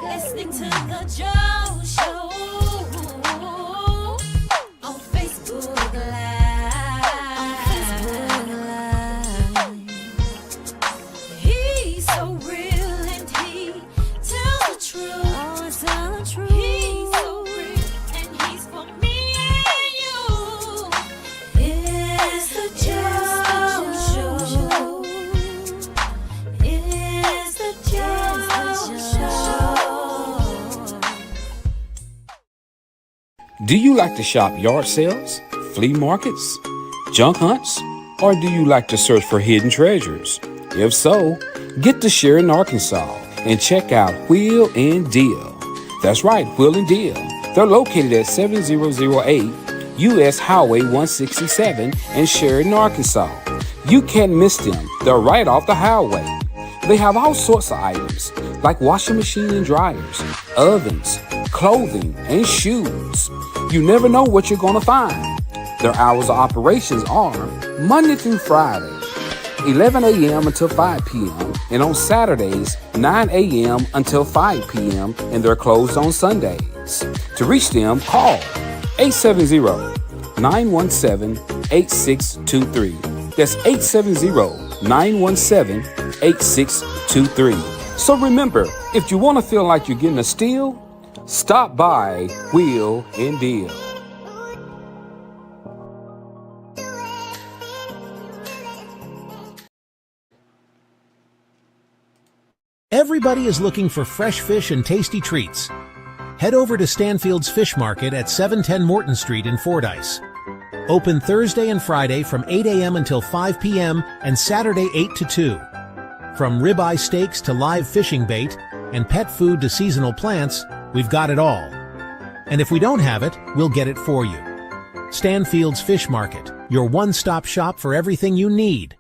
Listening to the Joe Show on Facebook Live. He's so real and he tells the truth. Oh, tell the truth. He's so real and he's for me and you. It's the Joe Show. It's the Joe Show. Do you like to shop yard sales, flea markets, junk hunts, or do you like to search for hidden treasures? If so, get to Sharon, Arkansas and check out Wheel and Deal. That's right, Wheel and Deal. They're located at 7008 U.S. Highway 167 in Sharon, Arkansas. You can't miss them. They're right off the highway. They have all sorts of items like washing machine and dryers, ovens, clothing, and shoes. You never know what you're going to find. Their hours of operations are Monday through Friday, 11 a.m. until 5 p.m. and on Saturdays, 9 a.m. until 5 p.m. and they're closed on Sundays. To reach them, call 870-917-8623. That's 870-917-8623. So remember, if you want to feel like you're getting a steal, stop by Wheel and Deal. Everybody is looking for fresh fish and tasty treats. Head over to Stanfield's Fish Market at 710 Morton Street in Fordyce. Open Thursday and Friday from 8 a.m. until 5 p.m. and Saturday 8 to 2. From ribeye steaks to live fishing bait and pet food to seasonal plants, we've got it all. And if we don't have it, we'll get it for you. Stanfield's Fish Market, your one-stop shop for everything you need.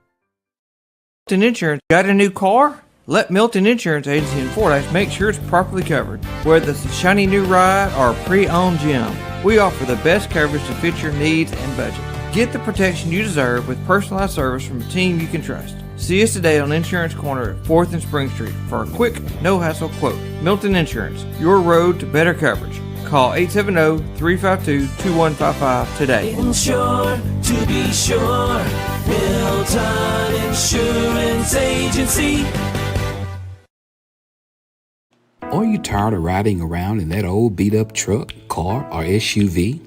Milton Insurance, got a new car? Let Milton Insurance Agency in Fordyce make sure it's properly covered. Whether it's a shiny new ride or a pre-owned gem, we offer the best coverage to fit your needs and budget. Get the protection you deserve with personalized service from a team you can trust. See us today on Insurance Corner at 4th and Spring Street for a quick, no-hassle quote. Milton Insurance, your road to better coverage. Call 870-352-2155 today. Insure to be sure. Milton Insurance Agency. Are you tired of riding around in that old beat-up truck, car, or SUV?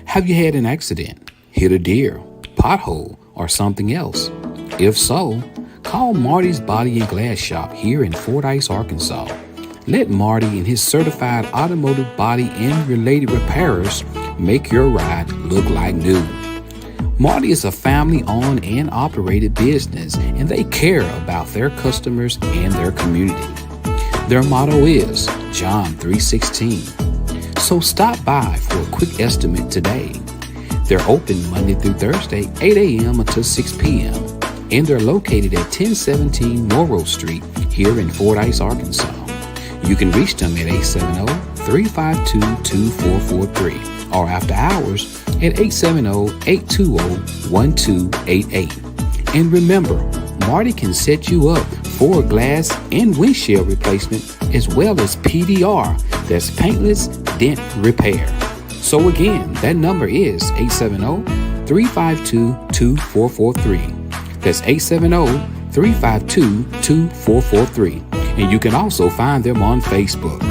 Have you had an accident, hit a deer, pothole, or something else? If so, call Marty's Body and Glass Shop here in Fordyce, Arkansas. Let Marty and his certified automotive body and related repairers make your ride look like new. Marty is a family-owned and operated business, and they care about their customers and their community. Their motto is John 3:16. So stop by for a quick estimate today. They're open Monday through Thursday, 8 a.m. until 6 p.m. and they're located at 1017 Morrow Street here in Fordyce, Arkansas. You can reach them at 870-352-2443 or after hours at 870-820-1288. And remember, Marty can set you up for glass and windshield replacement as well as PDR, that's paintless dent repair. So again, that number is 870-352-2443. That's 870-352-2443. And you can also find them on Facebook.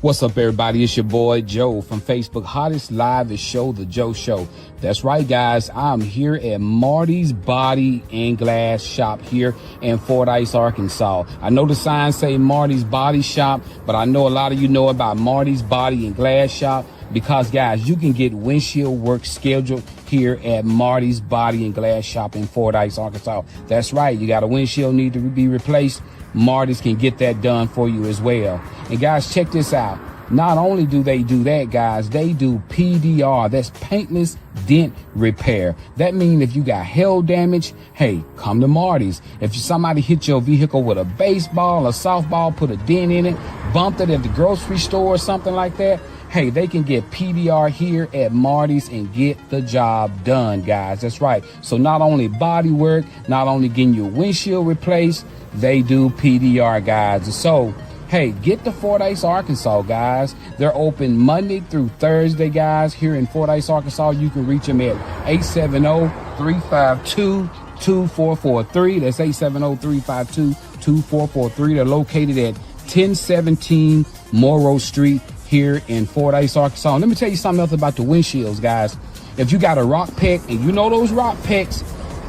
What's up, everybody? It's your boy Joe from Facebook Hottest Live Show, The Joe Show. That's right, guys. I'm here at Marty's Body and Glass Shop here in Fordyce, Arkansas. I know the signs say Marty's Body Shop, but I know a lot of you know about Marty's Body and Glass Shop because, guys, you can get windshield work scheduled here at Marty's Body and Glass Shop in Fordyce, Arkansas. That's right. You got a windshield need to be replaced. Marty's can get that done for you as well. And guys, check this out. Not only do they do that, guys, they do PDR. That's paintless dent repair. That means if you got hail damage, hey, come to Marty's. If somebody hit your vehicle with a baseball or softball, put a dent in it, bumped it at the grocery store or something like that, Hey, they can get PDR here at Marty's and get the job done, guys. That's right. So not only body work, not only getting your windshield replaced, they do PDR, guys. So, hey, get to Fordyce, Arkansas, guys. They're open Monday through Thursday, guys. Here in Fordyce, Arkansas, you can reach them at 870-352-2443. That's 870-352-2443. They're located at 1017 Morrow Street here in Fordyce, Arkansas. And let me tell you something else about the windshields, guys. If you got a rock peck, and you know those rock pecks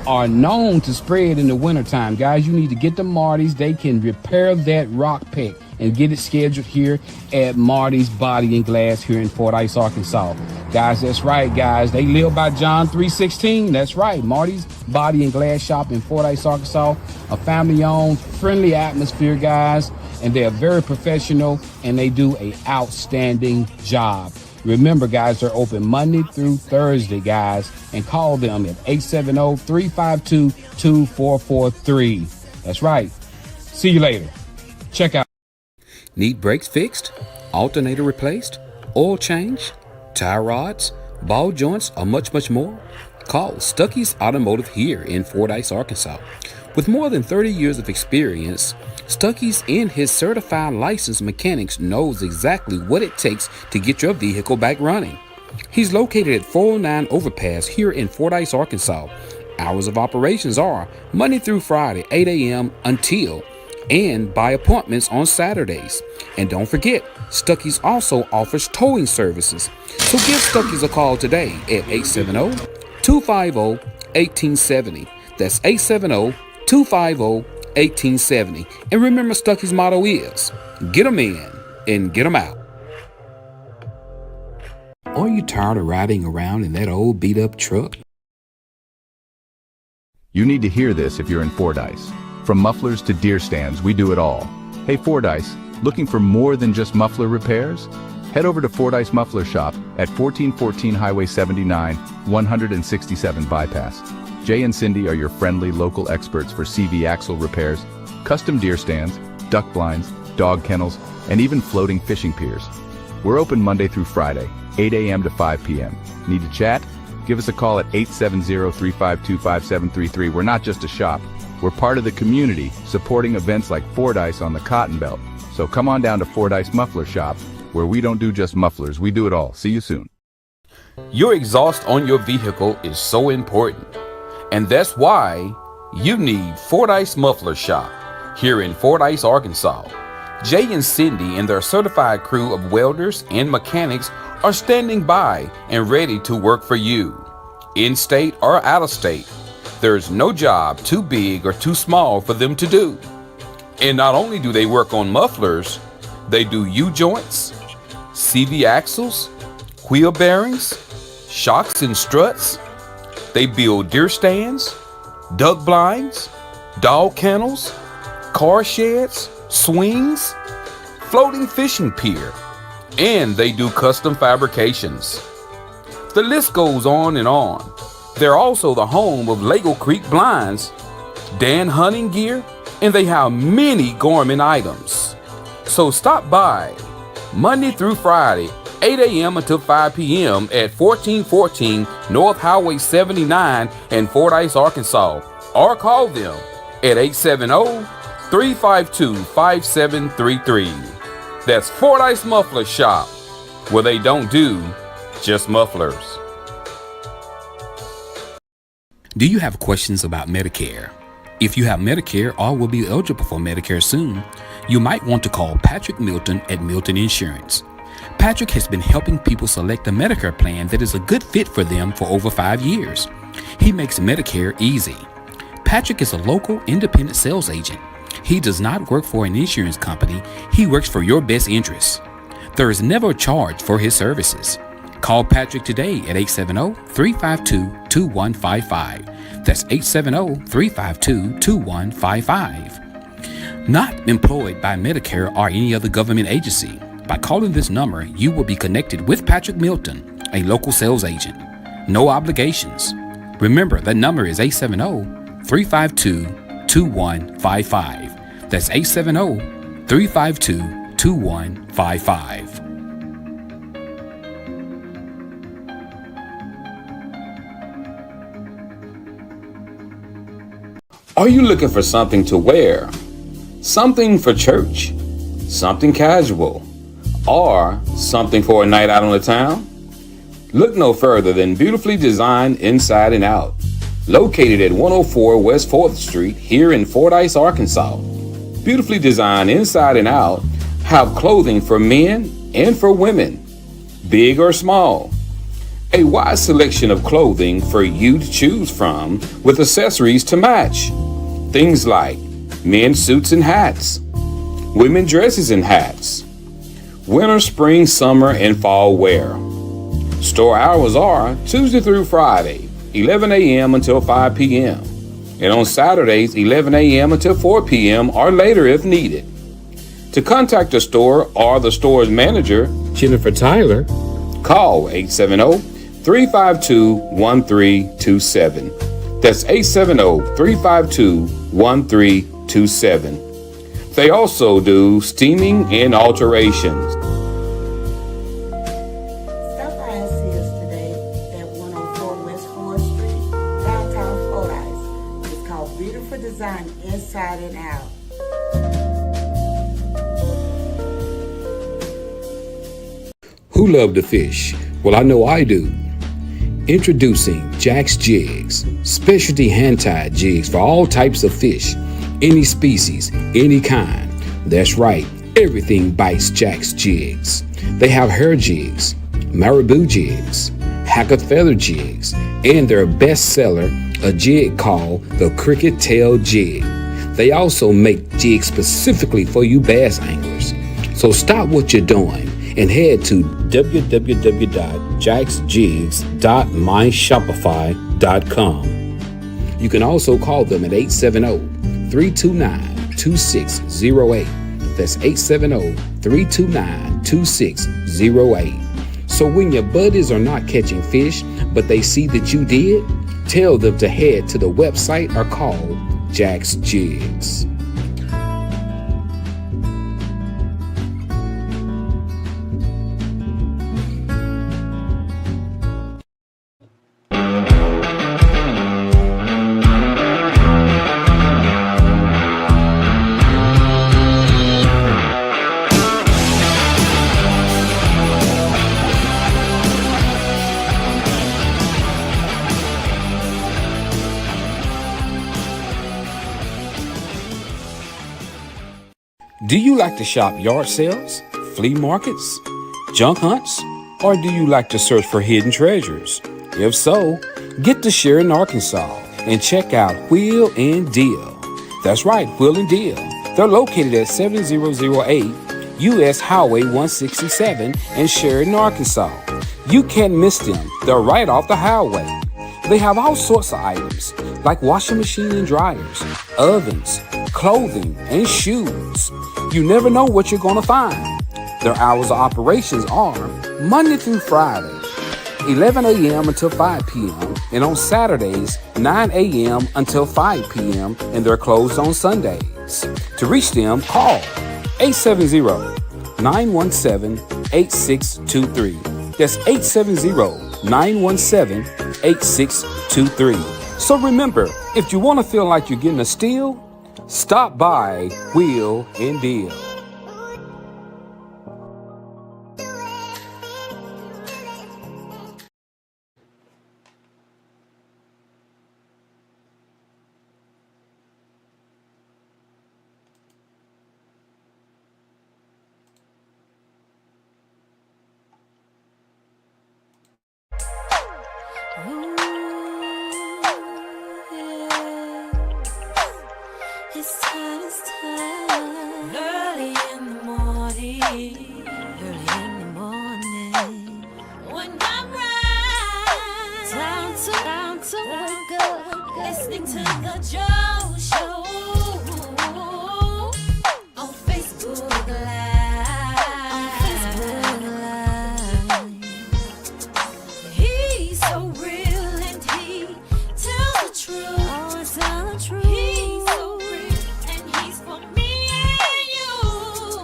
are known to spread in the wintertime, guys, you need to get to Marty's. They can repair that rock peck and get it scheduled here at Marty's Body and Glass here in Fordyce, Arkansas. Guys, that's right, guys. They live by John 3:16. That's right. Marty's Body and Glass Shop in Fordyce, Arkansas. A family-owned, friendly atmosphere, guys. And they're very professional, and they do an outstanding job. Remember, guys, they're open Monday through Thursday, guys, and call them at 870-352-2443. That's right. See you later. Check out. Need brakes fixed? Alternator replaced? Oil change? Tire rods? Ball joints? Or much more? Call Stuckey's Automotive here in Fordyce, Arkansas. With more than 30 years of experience, Stuckey's and his certified licensed mechanics knows exactly what it takes to get your vehicle back running. He's located at 409 Overpass here in Fordyce, Arkansas. Hours of operations are Monday through Friday, 8 a.m. until and by appointments on Saturdays. And don't forget, Stuckey's also offers towing services. So give Stuckey's a call today at 870-250-1870. That's 870-250-1870. And remember, Stuckey's motto is, get 'em in and get 'em out. Are you tired of riding around in that old beat-up truck? You need to hear this if you're in Fordyce. From mufflers to deer stands, we do it all. Hey Fordyce, looking for more than just muffler repairs? Head over to Fordyce Muffler Shop at 1414 Highway 79, 167 Bypass. Jay and Cindy are your friendly local experts for CV axle repairs, custom deer stands, duck blinds, dog kennels, and even floating fishing piers. We're open Monday through Friday, 8 a.m. to 5 p.m. Need to chat? Give us a call at 870-352-5733. We're not just a shop. We're part of the community, supporting events like Fordyce on the Cotton Belt. So come on down to Fordyce Muffler Shop, where we don't do just mufflers, we do it all. See you soon. Your exhaust on your vehicle is so important. And that's why you need Fordyce Muffler Shop here in Fordyce, Arkansas. Jay and Cindy and their certified crew of welders and mechanics are standing by and ready to work for you. In-state or out-of-state, there's no job too big or too small for them to do. And not only do they work on mufflers, they do U-joints, CV axles, wheel bearings, shocks and struts. They build deer stands, duck blinds, dog kennels, car sheds, swings, floating fishing pier, and they do custom fabrications. The list goes on and on. They're also the home of Lego Creek Blinds, Dan hunting gear, and they have many Gorman items. So stop by Monday through Friday, 8 a.m. until 5 p.m. at 1414 North Highway 79 in Fordyce, Arkansas, or call them at 870-352-5733. That's Fordyce Muffler Shop, where they don't do just mufflers. Do you have questions about Medicare? If you have Medicare or will be eligible for Medicare soon, you might want to call Patrick Milton at Milton Insurance. Patrick has been helping people select a Medicare plan that is a good fit for them for over 5 years. He makes Medicare easy. Patrick is a local independent sales agent. He does not work for an insurance company. He works for your best interests. There is never a charge for his services. Call Patrick today at 870-352-2155. That's 870-352-2155. Not employed by Medicare or any other government agency. By calling this number, you will be connected with Patrick Milton, a local sales agent. No obligations. Remember, that number is 870-352-2155. That's 870-352-2155. Are you looking for something to wear? Something for church? Something casual? Or something for a night out on the town? Look no further than Beautifully Designed Inside and Out, located at 104 West 4th Street here in Fordyce, Arkansas. Beautifully Designed Inside and Out have clothing for men and for women, big or small. A wide selection of clothing for you to choose from with accessories to match. Things like men's suits and hats, women dresses and hats, winter, spring, summer, and fall wear. Store hours are Tuesday through Friday, 11 a.m. until 5 p.m. and on Saturdays, 11 a.m. until 4 p.m. or later if needed. To contact the store or the store's manager, Jennifer Tyler, call 870-352-1327. That's 870-352-1327. They also do steaming and alterations. Stop by and see us today at 104 West 4th Street, downtown Fordyce. It's called Beautiful Design Inside and Out. who love to fish? Well, I know I do. Introducing Jack's Jigs, specialty hand-tied jigs for all types of fish, any species, any kind. That's right, everything bites Jack's Jigs. They have hair jigs, marabou jigs, hackett feather jigs, and their best seller, a jig called the cricket tail jig. They also make jigs specifically for you bass anglers. So stop what you're doing and head to www.jacksjigs.myshopify.com. You can also call them at 870-329-2608. That's 870-329-2608. So when your buddies are not catching fish, but they see that you did, tell them to head to the website or call Jack's Jigs. Do you like to shop yard sales, flea markets, junk hunts, or do you like to search for hidden treasures? If so, get to Sharon, Arkansas and check out Wheel and Deal. That's right, Wheel and Deal. They're located at 7008 US Highway 167 in Sharon, Arkansas. You can't miss them. They're right off the highway. They have all sorts of items like washing machine and dryers, ovens, clothing, and shoes. You never know what you're going to find. Their hours of operations are Monday through Friday, 11 a.m. until 5 p.m. and on Saturdays, 9 a.m. until 5 p.m. and they're closed on Sundays. To reach them, call 870-917-8623. That's 870-917-8623. So remember, if you want to feel like you're getting a steal, stop by Wheel and Deal. It's time. Early in the morning. When I'm right. Time to wake up. Listening to the Joe Show. On Facebook Live. He's so real and he tells the truth. Always tell the truth. He's so real and he's for me and you.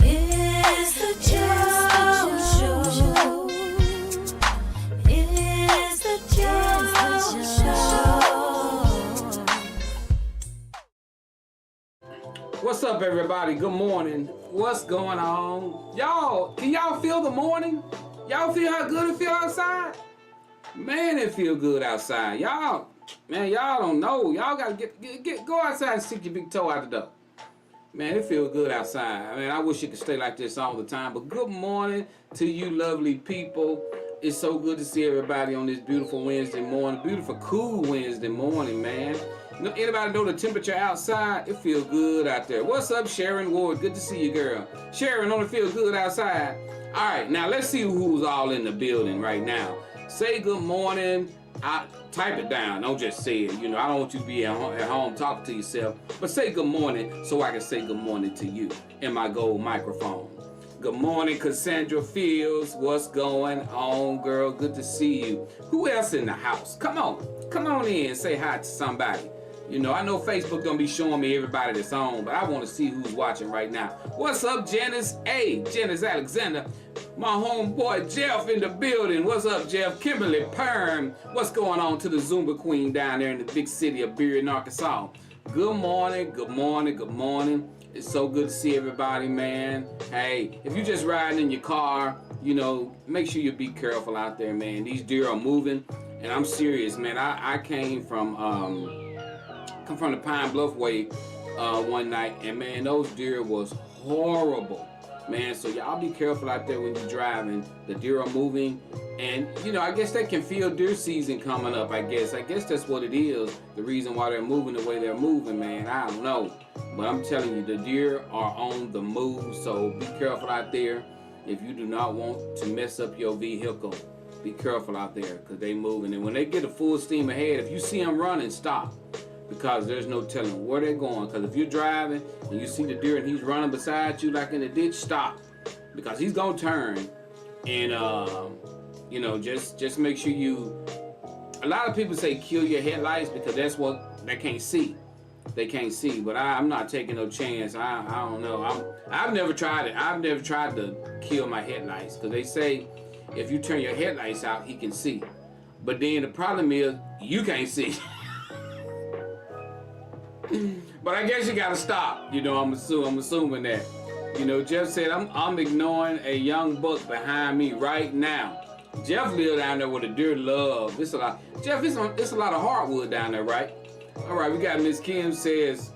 It's the Joe Show. It's the Joe Show. up, everybody? Good morning. What's going on? Y'all, can y'all feel the morning? Y'all feel how good it feel outside? Man, it feel good outside. Y'all, man, y'all don't know. Y'all gotta go outside and stick your big toe out the door. Man, it feels good outside. I mean, I wish it could stay like this all the time. But good morning to you lovely people. It's so good to see everybody on this beautiful Wednesday morning. Beautiful, cool Wednesday morning, man. Anybody know the temperature outside? It feels good out there. What's up, Sharon Ward? Good to see you, girl. Sharon, don't it feel good outside? All right, now let's see who's all in the building right now. Say good morning. Type it down. Don't just say it. You know, I don't want you to be at home talking to yourself. But say good morning so I can say good morning to you in my gold microphone. Good morning, Cassandra Fields. What's going on, girl? Good to see you. Who else in the house? Come on in and say hi to somebody. You know, I know Facebook don't be showing me everybody that's on, but I want to see who's watching right now. What's up, Janice? Hey, Janice Alexander. My homeboy Jeff in the building. What's up, Jeff? Kimberly Perm. What's going on to the Zumba Queen down there in the big city of Beard, Arkansas? Good morning, good morning, good morning. It's so good to see everybody, man. Hey, if you're just riding in your car, you know, make sure you be careful out there, man. These deer are moving, and I'm serious, man. I came from the Pine Bluff Way one night, and man, those deer was horrible. Man, so y'all be careful out there when you're driving. The deer are moving, and you know, I guess they can feel deer season coming up. I guess that's what it is. The reason why they're moving the way they're moving, man. I don't know, but I'm telling you, the deer are on the move. So be careful out there. If you do not want to mess up your vehicle, be careful out there because they moving. And when they get a full steam ahead, if you see them running, stop. Because there's no telling where they're going. Because if you're driving and you see the deer and he's running beside you like in a ditch, stop. Because he's gonna turn. And you know, just make sure you. A lot of people say kill your headlights because that's what they can't see. They can't see. But I'm not taking no chance. I don't know. I've never tried it. I've never tried to kill my headlights because they say if you turn your headlights out, he can see. But then the problem is you can't see. But I guess you gotta stop. You know, I'm assuming that. You know, Jeff said I'm ignoring a young buck behind me right now. Jeff lives down there with a deer love. It's a lot. Jeff, it's a lot of hardwood down there, right? All right, we got Miss Kim says,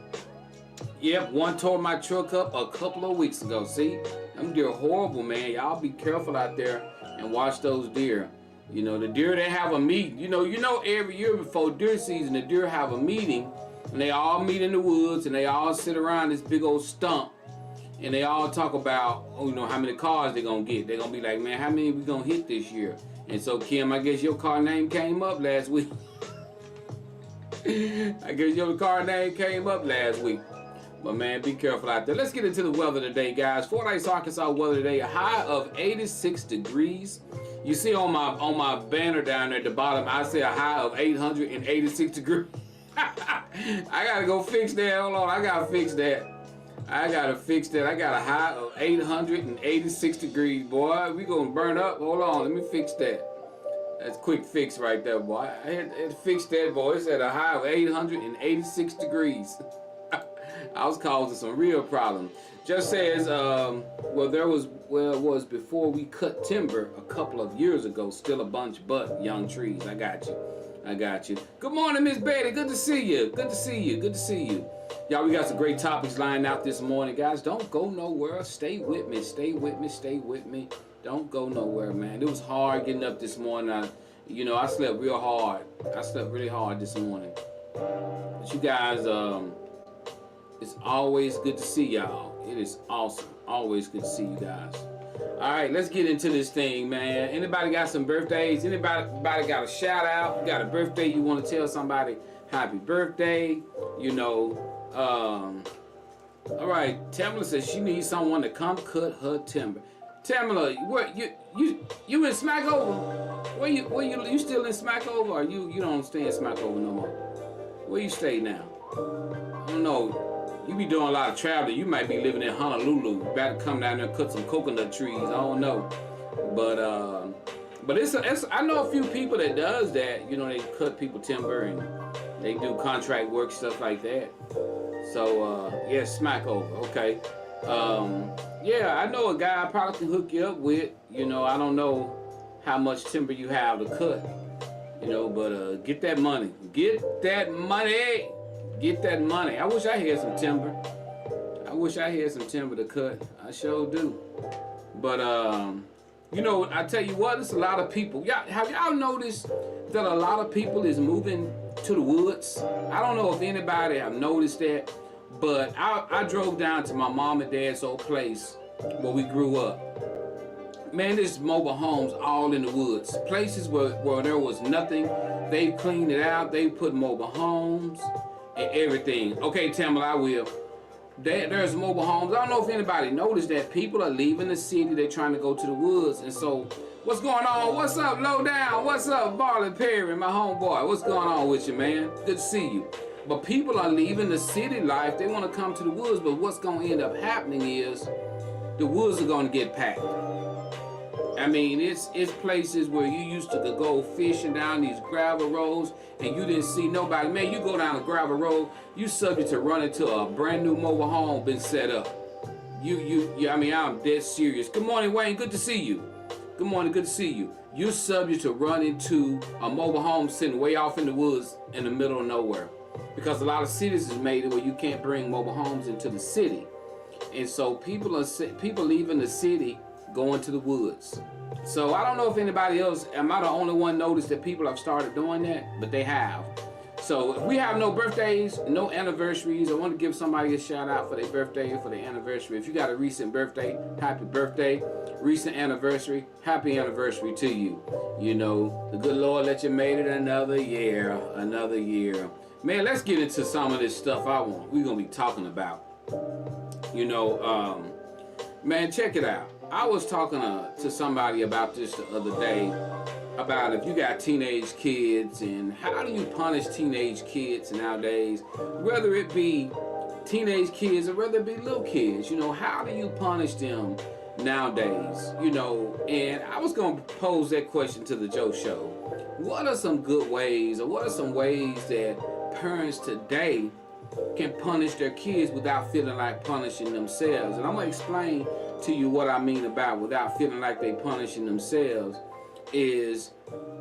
yep, one tore my truck up a couple of weeks ago. See, them deer horrible, man. Y'all be careful out there and watch those deer. You know, the deer, they have a meeting. You know, every year before deer season, the deer have a meeting. And they all meet in the woods and they all sit around this big old stump and they all talk about, you know, how many cars they're gonna get. They're gonna be like, man, how many we gonna hit this year? And so, Kim, I guess your car name came up last week. I guess your car name came up last week. But man, be careful out there. Let's get into the weather today, guys. Fordyce, Arkansas weather today, a high of 86 degrees. You see on my banner down there at the bottom, I say a high of 886 degrees. I gotta go fix that. Hold on, I gotta fix that. I got a high of 886 degrees, boy. We gonna burn up. Hold on, let me fix that. That's a quick fix right there, boy. I had to fix that, boy. It's at a high of 886 degrees. I was causing some real problems. Just says, it was before we cut timber a couple of years ago. Still a bunch, but young trees. I got you. Good morning, Miss Betty. Good to see you. Y'all, we got some great topics lined out this morning, guys. Don't go nowhere. Stay with me. Don't go nowhere, man. It was hard getting up this morning. I slept real hard. I slept really hard this morning. But you guys, it's always good to see y'all. It is awesome. Always good to see you guys. All right, let's get into this thing, man. Anybody got some birthdays? Anybody got a shout out? You got a birthday you want to tell somebody happy birthday? You know, all right, Tamala says she needs someone to come cut her timber. Tamala, where you in Smackover? Where you still in Smackover, or you don't stay in Smackover no more? Where you stay now? I don't know. You be doing a lot of traveling. You might be living in Honolulu. You better come down there and cut some coconut trees. I don't know, but it's I know a few people that does that. You know, they cut people timber and they do contract work, stuff like that. So yeah, smack over. Okay. Yeah, I know a guy I probably can hook you up with. You know, I don't know how much timber you have to cut. You know, but get that money. Get that money. Get that money. I wish I had some timber. I wish I had some timber to cut. I sure do. But you know, I tell you what, it's a lot of people. Have y'all noticed that a lot of people is moving to the woods? I don't know if anybody have noticed that, but I drove down to my mom and dad's old place where we grew up. Man, there's mobile homes all in the woods. Places where there was nothing. They cleaned it out. They put mobile homes and everything. Okay, Tamala, I will. There's mobile homes. I don't know if anybody noticed that people are leaving the city. They're trying to go to the woods. And so, what's going on? What's up, Low Down? What's up, Barley Perry, my homeboy? What's going on with you, man? Good to see you. But people are leaving the city life. They want to come to the woods. But what's going to end up happening is the woods are going to get packed. I mean, it's places where you used to go fishing down these gravel roads and you didn't see nobody. Man, you go down a gravel road, you subject to run into a brand new mobile home been set up. I mean, I'm dead serious. Good morning, Wayne. Good to see you. Good morning. Good to see you. You're subject to run into a mobile home sitting way off in the woods in the middle of nowhere. Because a lot of cities is made where you can't bring mobile homes into the city. And so people leaving the city going to the woods. So I don't know if anybody else, am I the only one noticed that people have started doing that? But they have. So if we have no birthdays, no anniversaries, I want to give somebody a shout out for their birthday or for their anniversary. If you got a recent birthday, happy birthday. Recent anniversary, happy anniversary to you. You know, the good Lord let you made it another year, another year. Man, let's get into some of this stuff we're going to be talking about. You know, man, check it out. I was talking to somebody about this the other day, about if you got teenage kids and how do you punish teenage kids nowadays, whether it be teenage kids or whether it be little kids, you know, how do you punish them nowadays, you know? And I was going to pose that question to the Joe Show. What are some good ways, or what are some ways that parents today can punish their kids without feeling like punishing themselves? And I'm going to explain to you what I mean about without feeling like they punishing themselves is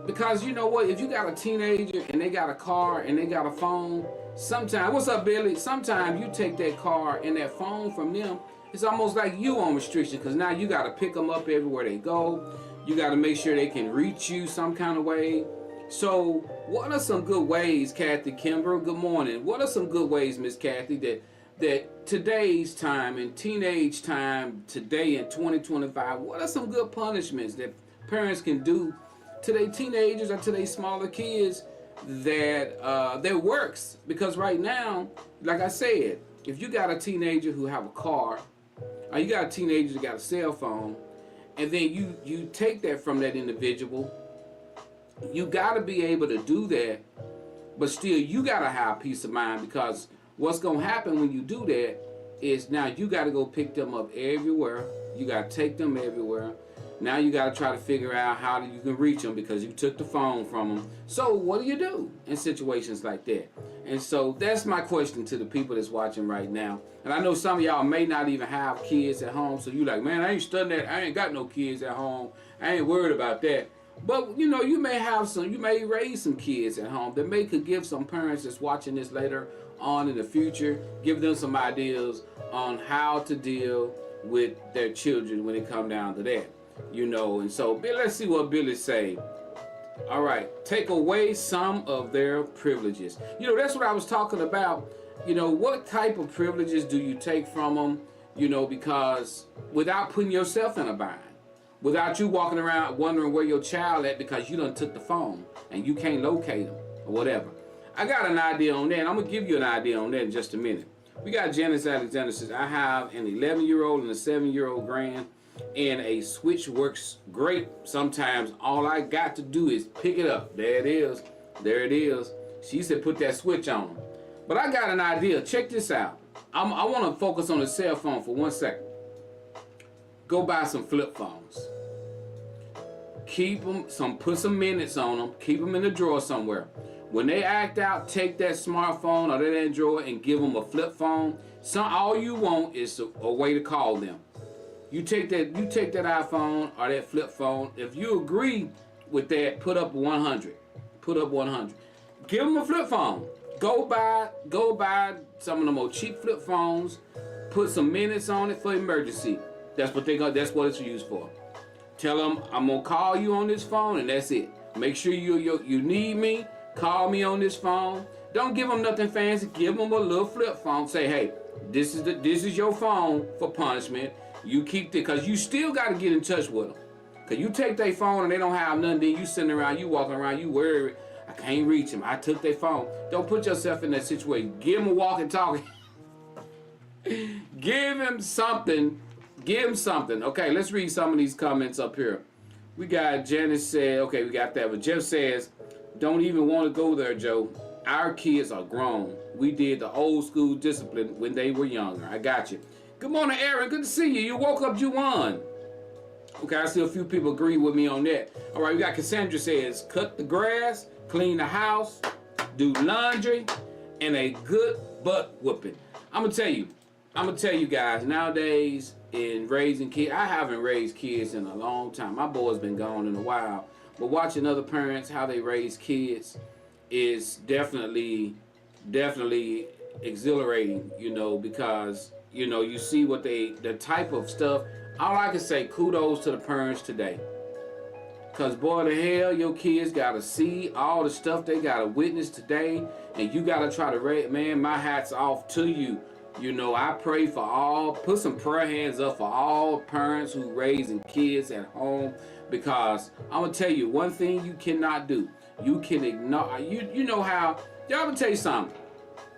because, you know what, if you got a teenager and they got a car and they got a phone, sometimes, what's up, Billy? Sometimes you take that car and that phone from them, it's almost like you on restriction, because now you got to pick them up everywhere they go. You got to make sure they can reach you some kind of way. So what are some good ways, Kathy Kimber? Good morning. What are some good ways, Miss Kathy, that today's time and teenage time today in 2025, what are some good punishments that parents can do to their teenagers or to their smaller kids that works? Because right now, like I said, if you got a teenager who have a car, or you got a teenager that got a cell phone, and then you take that from that individual, you got to be able to do that, but still you got to have peace of mind, because what's going to happen when you do that is now you got to go pick them up everywhere. You got to take them everywhere. Now you got to try to figure out how you can reach them because you took the phone from them. So what do you do in situations like that? And so that's my question to the people that's watching right now. And I know some of y'all may not even have kids at home. So you like, man, I ain't studying that. I ain't got no kids at home. I ain't worried about that. But, you know, you may raise some kids at home that could give some parents that's watching this later on in the future, give them some ideas on how to deal with their children when it come down to that, you know. And so let's see what Billy say. All right, take away some of their privileges. You know, that's what I was talking about. You know, what type of privileges do you take from them, you know, because without putting yourself in a bind. Without you walking around wondering where your child at because you done took the phone and you can't locate them or whatever. I got an idea on that. I'm going to give you an idea on that in just a minute. We got Janice Alexander says, I have an 11-year-old and a 7-year-old grand, and a switch works great sometimes. All I got to do is pick it up. There it is. There it is. She said put that switch on. But I got an idea. Check this out. I want to focus on the cell phone for 1 second. Go buy some flip phones. Keep them, put some minutes on them. Keep them in the drawer somewhere. When they act out, take that smartphone or that Android and give them a flip phone. All you want is a way to call them. You take that iPhone or that flip phone. If you agree with that, put up 100. Put up 100. Give them a flip phone. Go buy some of the more cheap flip phones. Put some minutes on it for emergency. That's what it's used for. Tell them I'm gonna call you on this phone and that's it. Make sure you need me. Call me on this phone. Don't give them nothing fancy. Give them a little flip phone. Say, hey, this is your phone for punishment. You keep it, because you still got to get in touch with them. Because you take their phone and they don't have nothing, then you sitting around, you walking around, you worried, I can't reach them. I took their phone. Don't put yourself in that situation. Give them a walkie talkie. Give him something. Give him something. Okay, let's read some of these comments up here. We got Janice said, okay, we got that. But Jeff says, don't even want to go there, Joe. Our kids are grown. We did the old school discipline when they were younger. I got you. Good morning, Aaron. Good to see you. You woke up, you won. Okay, I see a few people agree with me on that. All right, we got Cassandra says, cut the grass, clean the house, do laundry, and a good butt whooping. I'm gonna tell you guys, nowadays in raising kids, I haven't raised kids in a long time. My boy's been gone in a while. But watching other parents, how they raise kids, is definitely exhilarating, because, you see what the type of stuff. All I can say, kudos to the parents today. Because, boy, the hell, your kids got to see all the stuff they got to witness today. And you got to try to raise, man, my hat's off to you. I pray for put some prayer hands up for all parents who raising kids at home. Because I'm going to tell you one thing you cannot do. You can ignore, you know how, y'all gonna tell you something.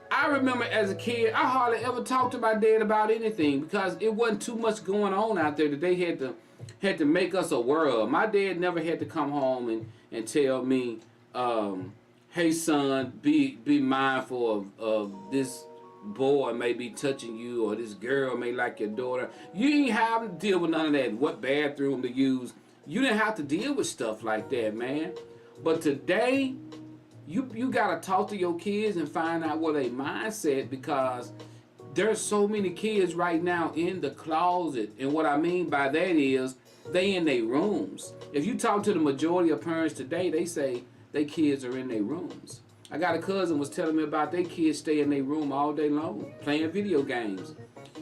I remember as a kid, I hardly ever talked to my dad about anything because it wasn't too much going on out there that they had to make us aware of. My dad never had to come home and tell me, hey son, be mindful of this boy may be touching you, or this girl may like your daughter. You didn't have to deal with none of that, what bathroom to use. You didn't have to deal with stuff like that, man. But today, you gotta talk to your kids and find out what their mindset, because there's so many kids right now in the closet. And what I mean by that is they in their rooms. If you talk to the majority of parents today, they say their kids are in their rooms. I got a cousin was telling me about their kids stay in their room all day long playing video games.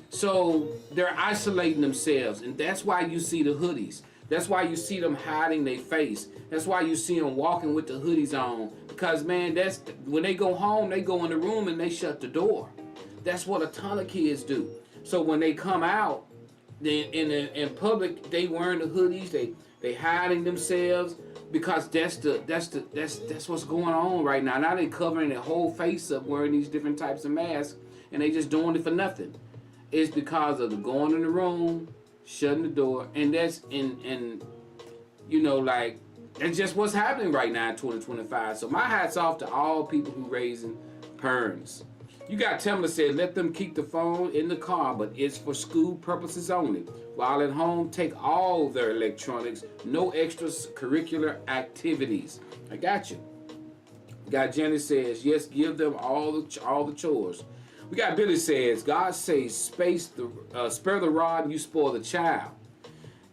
So they're isolating themselves, and that's why you see the hoodies. That's why you see them hiding their face. That's why you see them walking with the hoodies on. Because, man, that's when they go home, they go in the room and they shut the door. That's what a ton of kids do. So when they come out in public, they wearing the hoodies. They hiding themselves, because that's what's going on right now. Now they covering their whole face up, wearing these different types of masks, and they just doing it for nothing. It's because of the going in the room, shutting the door, and that's like, that's just what's happening right now in 2025. So my hat's off to all people who raising parents. You got Tamla said, let them keep the phone in the car, but it's for school purposes only. While at home, take all their electronics, no extra curricular activities. I got you. We got Jenny says, yes, give them all the chores. We got Billy says, God says, spare the rod and you spoil the child.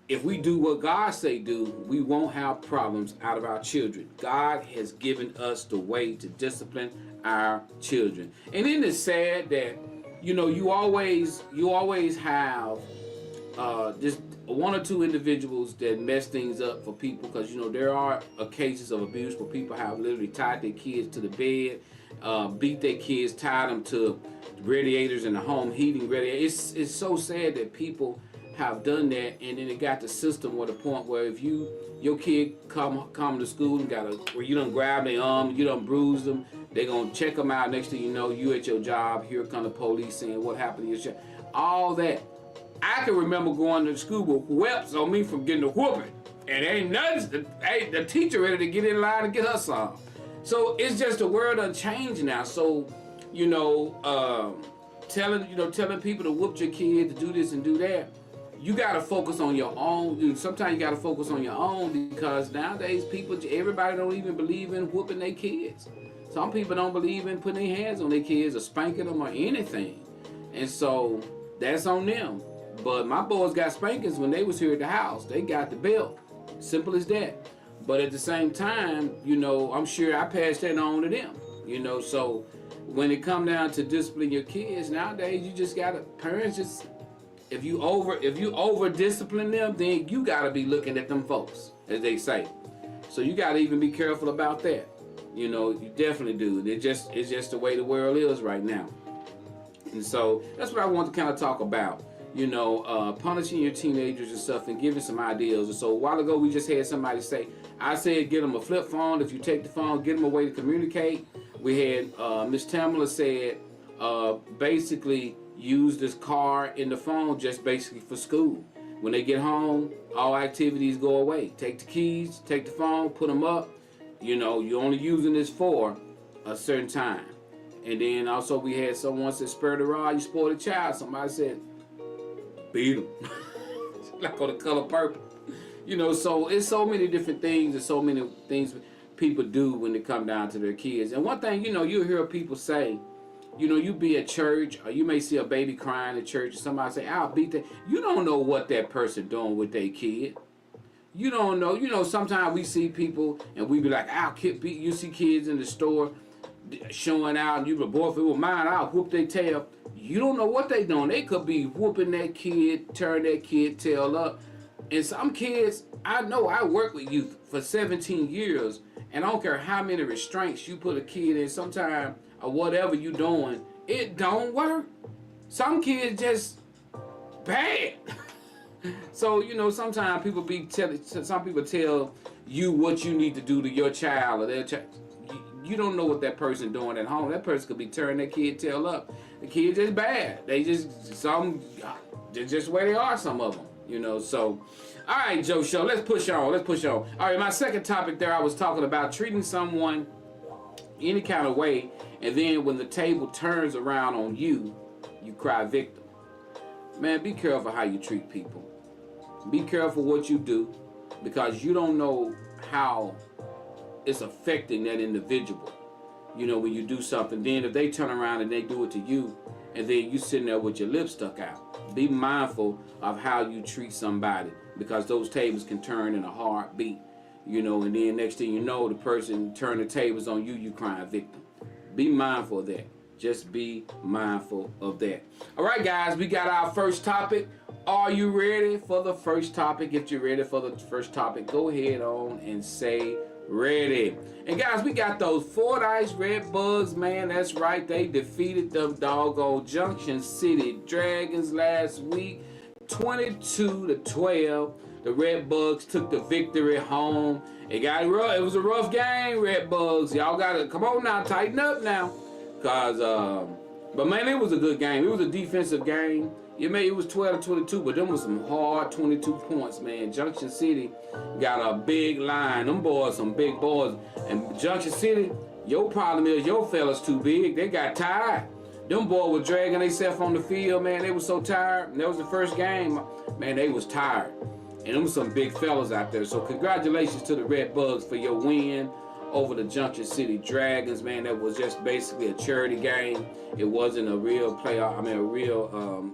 If we do what God say do, we won't have problems out of our children. God has given us the way to discipline our children. And isn't it sad that, you always have just one or two individuals that mess things up for people, because, there are cases of abuse where people have literally tied their kids to the bed, beat their kids, tied them to radiators in the home, heating radiators. It's so sad that people have done that, and then it got the system where the point where if your kid come to school and where you done grab their arm, you done bruise them, they gonna check them out. Next thing you know, you at your job, here come the police saying what happened to your child. All that. I can remember going to school with whelps on me from getting a whooping, and ain't nothing. The teacher ready to get in line and get her some. So it's just the world done changed now. So telling people to whoop your kid, to do this and do that. you got to focus on your own. Sometimes you got to focus on your own, because nowadays everybody don't even believe in whooping their kids. Some people don't believe in putting their hands on their kids or spanking them or anything. And so that's on them. But my boys got spankings when they was here at the house. They got the belt. Simple as that. But at the same time, I'm sure I passed that on to them. So when it come down to discipline your kids nowadays, you just gotta, parents just, if you over discipline them, then you gotta be looking at them folks, as they say. So you gotta even be careful about that. You definitely do. It's just the way the world is right now. And so that's what I want to kind of talk about. Punishing your teenagers and stuff and giving some ideas. And so a while ago we just had somebody say, I said get them a flip phone. If you take the phone, get them a way to communicate. We had Miss Tamala said basically use this car in the phone just basically for school. When they get home, all activities go away. Take the keys, take the phone, put them up. You're only using this for a certain time. And then also we had someone said, spare the rod, you spoil the child. Somebody said, beat them. Like on the Color Purple. So it's so many different things and so many things people do when they come down to their kids. And one thing, you'll hear people say, you be at church, or you may see a baby crying at church, and somebody say, I'll beat that. You don't know what that person doing with their kid. You don't know. Sometimes we see people and we be like, I'll beat. You see kids in the store showing out, and you be, boy, if it was mine, I'll whoop their tail. You don't know what they doing. They could be whooping that kid, turn that kid tail up. And some kids, I know, I work with youth for 17 years, and I don't care how many restraints you put a kid in, sometimes or whatever you doing, it don't work. Some kids just bad. So, sometimes some people tell you what you need to do to your child or their child. You don't know what that person doing at home. That person could be turning that kid tail up. The kid just bad. They just where they are, some of them. So, all right, Joe Show, let's push on. All right, my second topic there, I was talking about treating someone any kind of way, and then when the table turns around on you, you cry victim. Man, be careful how you treat people. Be careful what you do, because you don't know how it's affecting that individual. When you do something, then if they turn around and they do it to you, and then you sitting there with your lips stuck out. Be mindful of how you treat somebody, because those tables can turn in a heartbeat. And then next thing you know, the person turn the tables on you, you crying victim. Be mindful of that. Just be mindful of that. All right, guys, we got our first topic. Are you ready for the first topic? If you're ready for the first topic, go ahead on and say ready. And guys, we got those Fordyce Red Bugs, man. That's right. They defeated them doggone Junction City Dragons last week, 22-12. The Red Bugs took the victory home. It got rough. It was a rough game, Red Bugs. Y'all gotta come on now, tighten up now, but man, it was a good game. It was a defensive game. It was 12-22, but them was some hard 22 points, man. Junction City got a big line. Them boys, some big boys. And Junction City, your problem is your fellas too big. They got tired. Them boys were dragging themselves on the field, man. They was so tired. And that was the first game. Man, they was tired. And them was some big fellas out there. So congratulations to the Red Bugs for your win over the Junction City Dragons, man. That was just basically a charity game. It wasn't a real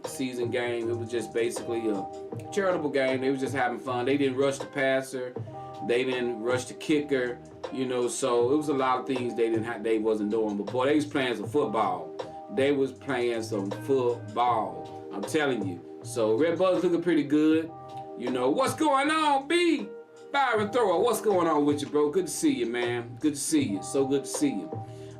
season game. It was just basically a charitable game. They was just having fun. They didn't rush the passer. They didn't rush the kicker. So it was a lot of things they wasn't doing. But boy, they was playing some football. They was playing some football. I'm telling you. So Red Bugs looking pretty good. What's going on, B? Byron Thrower, what's going on with you, bro? Good to see you, man. Good to see you. So good to see you.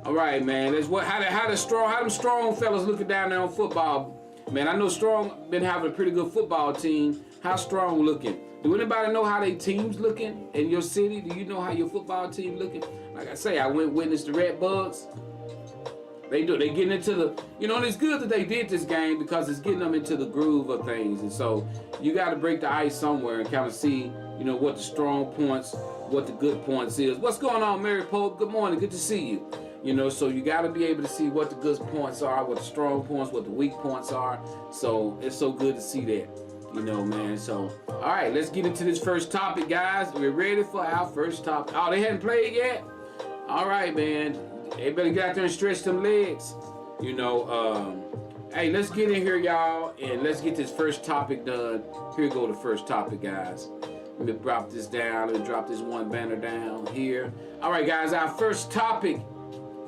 All right, man. That's how them strong fellas looking down there on football. Man, I know Strong been having a pretty good football team. How Strong looking? Do anybody know how they teams looking in your city? Do you know how your football team looking? Like I say, I went witness the Red Bugs. They getting into the, and it's good that they did this game because it's getting them into the groove of things. And so you got to break the ice somewhere and kind of see, what the strong points, what the good points is. What's going on, Mary Pope? Good morning. Good to see you. So you got to be able to see what the good points are, what the strong points, what the weak points are. So it's so good to see that. You know, man. So, all right, let's get into this first topic, guys. We're ready for our first topic. Oh, they hadn't played yet? All right, man. Everybody get out there and stretch them legs. You know, hey, let's get in here, y'all, and let's get this first topic done. Here go the first topic, guys. Let me drop this down. Let me drop this one banner down here. All right, guys, our first topic.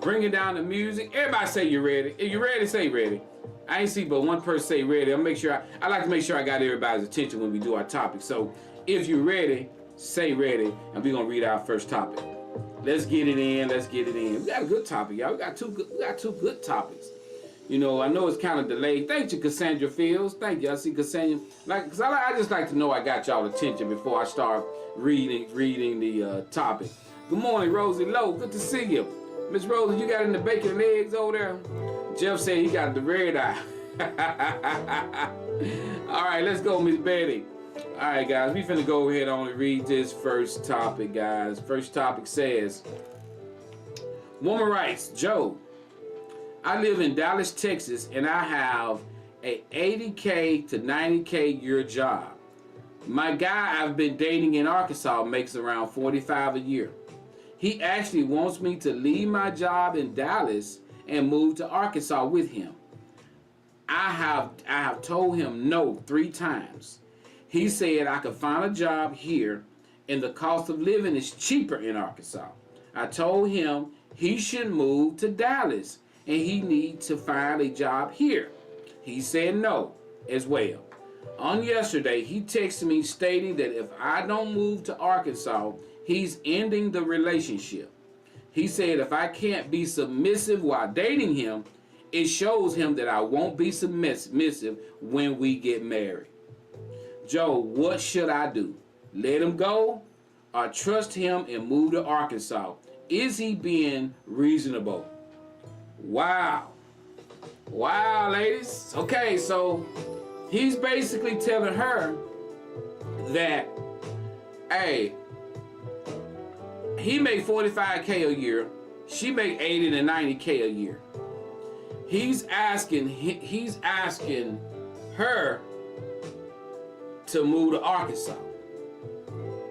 Bringing down the music. Everybody say you're ready. If you're ready, say ready. I ain't see but one person say ready. I'll make sure I like to make sure I got everybody's attention when we do our topic. So if you're ready, say ready, and we're gonna read our first topic. Let's get it in. Let's get it in. We got a good topic, y'all. We got two good topics. You know, I know it's kind of delayed. Thank you, Cassandra Fields. Thank you. I see Cassandra. Cause I just like to know I got y'all attention before I start reading the topic. Good morning, Rosie Lowe. Good to see you, Miss Rosie. You got in the bacon and eggs over there. Jeff said he got the red eye. All right, let's go, Miss Betty. All right, guys, we finna go ahead on and read this first topic, guys. First topic says, woman writes, Joe, I live in Dallas, Texas, and I have a 80K to 90K year job. My guy I've been dating in Arkansas makes around 45 a year. He actually wants me to leave my job in Dallas and move to Arkansas with him. I have told him no 3 times. He said I could find a job here and the cost of living is cheaper in Arkansas. I told him he should move to Dallas and he needs to find a job here. He said no as well. On yesterday, he texted me stating that if I don't move to Arkansas, he's ending the relationship. He said if I can't be submissive while dating him, it shows him that I won't be submissive when we get married. Joe, what should I do? Let him go or trust him and move to Arkansas? Is he being reasonable? Wow. Wow, ladies. Okay, so he's basically telling her that, hey, he make 45K a year. She make 80 to 90K a year. He's asking her to move to Arkansas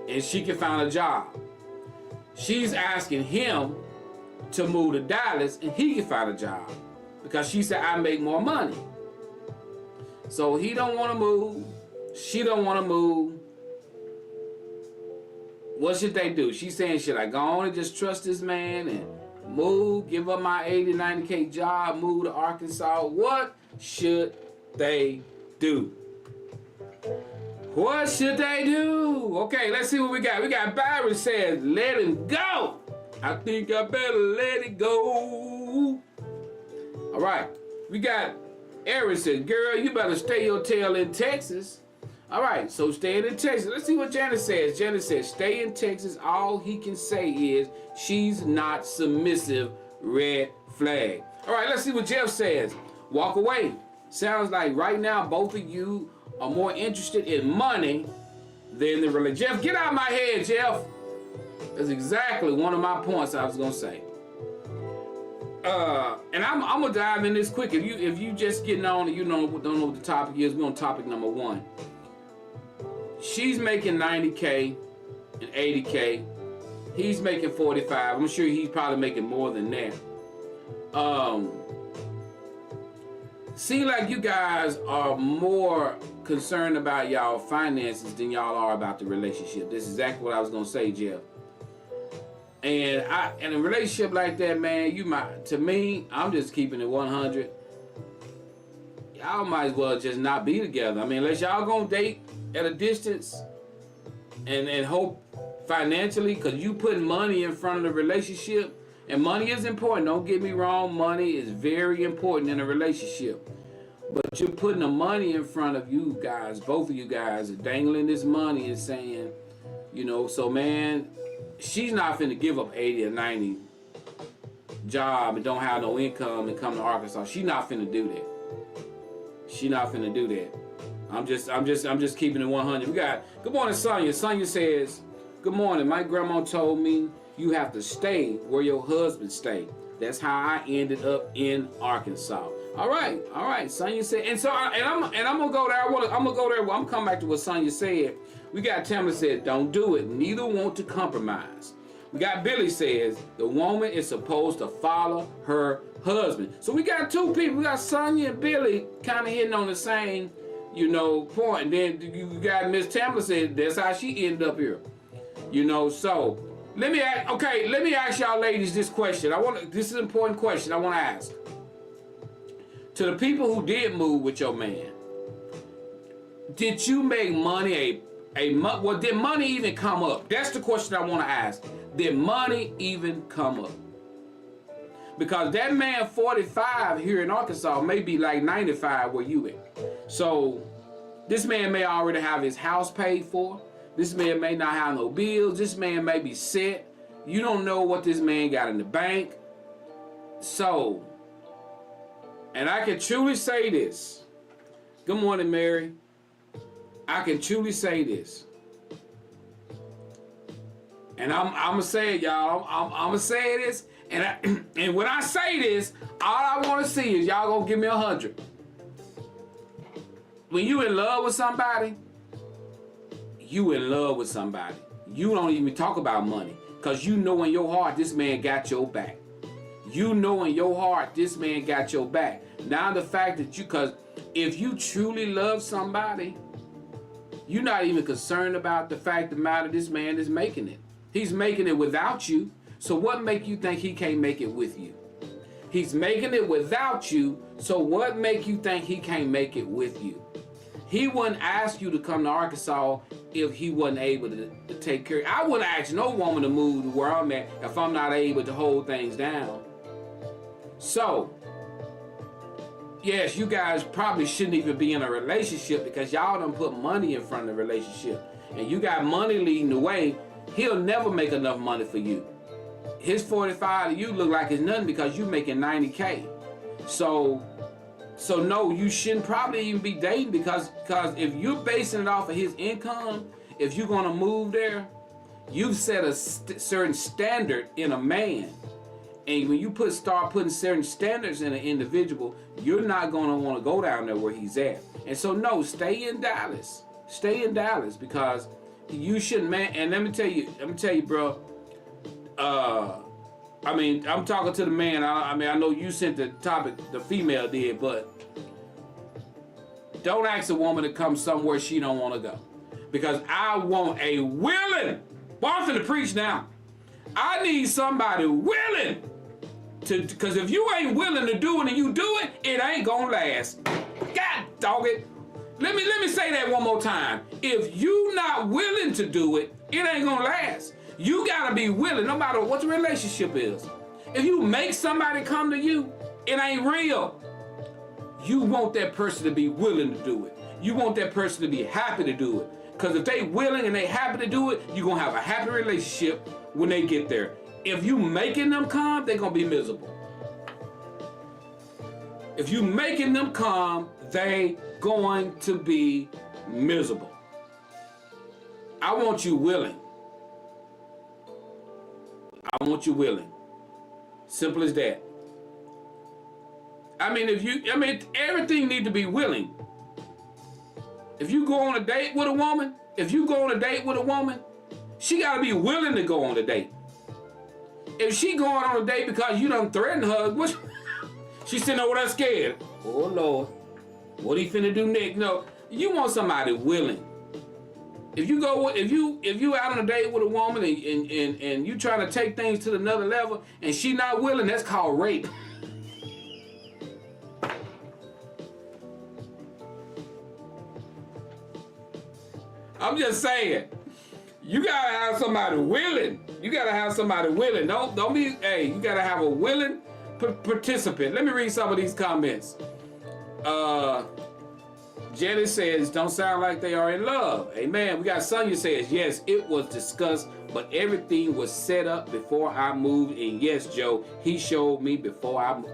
and she can find a job. She's asking him to move to Dallas and he can find a job because she said I make more money. So he don't want to move. She don't want to move. What should they do? She's saying, should I go on and just trust this man and move, give up my 80, 90K job, move to Arkansas? What should they do? What should they do? Okay, let's see what we got. We got Byron says, let him go. I think I better let it go. All right, we got Aaron says, girl, you better stay your tail in Texas. All right, so staying in Texas. Let's see what Janet says. Janet says, stay in Texas. All he can say is she's not submissive. Red flag. All right, let's see what Jeff says. Walk away. Sounds like right now both of you are more interested in money than the relationship. Jeff, get out of my head, Jeff. That's exactly one of my points I was gonna say. And I'm gonna dive in this quick. If you just getting on and you don't know what the topic is, we're on topic number 1. She's making 90K and 80K. He's making 45. I'm sure he's probably making more than that. Seems like you guys are more concerned about y'all finances than y'all are about the relationship. This is exactly what I was gonna say, Jeff. And in a relationship like that, man, to me, I'm just keeping it 100. Y'all might as well just not be together. I mean, unless y'all gonna date at a distance and hope financially, because you putting money in front of the relationship, and money is important. Don't get me wrong, money is very important in a relationship. But you're putting the money in front of you guys. Both of you guys are dangling this money and saying, you know, so man, she's not finna give up 80 or 90 job and don't have no income and come to Arkansas. She's not finna do that. She not finna do that. I'm just keeping it 100. We got, good morning, Sonia. Sonia says, good morning. My grandma told me you have to stay where your husband stay. That's how I ended up in Arkansas. All right. Sonya said, and so I'm gonna go there. I'm gonna go there. Well, I'm coming back to what Sonya said. We got Tamara said, don't do it. Neither want to compromise. We got Billy says the woman is supposed to follow her husband. So we got two people. We got Sonya and Billy kind of hitting on the same, point. And then you got Miss Tamara said that's how she ended up here. So let me ask y'all ladies this question. This is an important question I want to ask. To the people who did move with your man, did you make money well, did money even come up? That's the question I want to ask. Did money even come up? Because that man 45 here in Arkansas may be like 95 where you at. So this man may already have his house paid for. This man may not have no bills. This man may be set. You don't know what this man got in the bank. So, and I can truly say this. Good morning, Mary. I can truly say this. And I'm gonna say it, y'all. I'm gonna say this. And when I say this, all I want to see is y'all gonna give me 100. When you in love with somebody, you in love with somebody. You don't even talk about money. Because you know in your heart this man got your back. You know in your heart this man got your back. Now the fact that because if you truly love somebody, you're not even concerned about the fact of the matter this man is making it. He's making it without you. So what make you think he can't make it with you? He's making it without you. So what make you think he can't make it with you? He wouldn't ask you to come to Arkansas if he wasn't able to take care. I wouldn't ask no woman to move to where I'm at if I'm not able to hold things down. So, yes, you guys probably shouldn't even be in a relationship because y'all done put money in front of the relationship. And you got money leading the way. He'll never make enough money for you. His 45 to you look like it's nothing because you making 90K. So no, you shouldn't probably even be dating because if you're basing it off of his income, if you're gonna move there, you've set a certain standard in a man. And when you start putting certain standards in an individual, you're not gonna want to go down there where he's at. And so no, stay in Dallas. Stay in Dallas because you shouldn't, man. And let me tell you, bro. I'm talking to the man. I know you sent the topic, the female did, but don't ask a woman to come somewhere she don't want to go. Because I want a willing, I'm finna preach now. I need somebody willing to, because if you ain't willing to do it and you do it, it ain't gonna last. God dog it. Let me say that one more time. If you not willing to do it, it ain't gonna last. You gotta be willing, no matter what the relationship is. If you make somebody come to you, it ain't real. You want that person to be willing to do it. You want that person to be happy to do it. Because if they willing and they happy to do it, you're gonna have a happy relationship when they get there. If you making them come, they're gonna be miserable. If you making them come, they going to be miserable. I want you willing. I want you willing. Simple as that. Everything need to be willing. If you go on a date with a woman, she gotta be willing to go on a date. If she going on a date because you done threatened her, she sitting over there scared. Oh Lord, what he finna do next? No, you want somebody willing. If you out on a date with a woman and you trying to take things to another level and she not willing, that's called rape. I'm just saying, you gotta have somebody willing. You gotta have somebody willing. Don't be. Hey, you gotta have a willing participant. Let me read some of these comments. Jenny says, don't sound like they are in love. Amen. We got Sonya says, yes, it was discussed, but everything was set up before I moved. And yes, Joe, he showed me before I moved.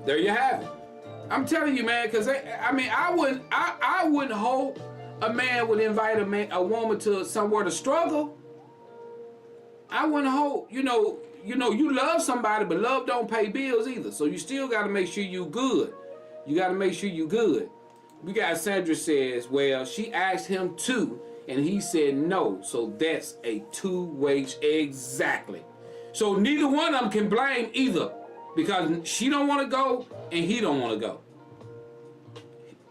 There you have it. I'm telling you, man, because I wouldn't hope a man would invite a woman to somewhere to struggle. I wouldn't hope, you know, you love somebody, but love don't pay bills either. So you still got to make sure you good. You got to make sure you good. We got Sandra says, well, she asked him to, and he said no. So that's a two-way. Exactly. So neither one of them can blame either, because she don't want to go and he don't want to go.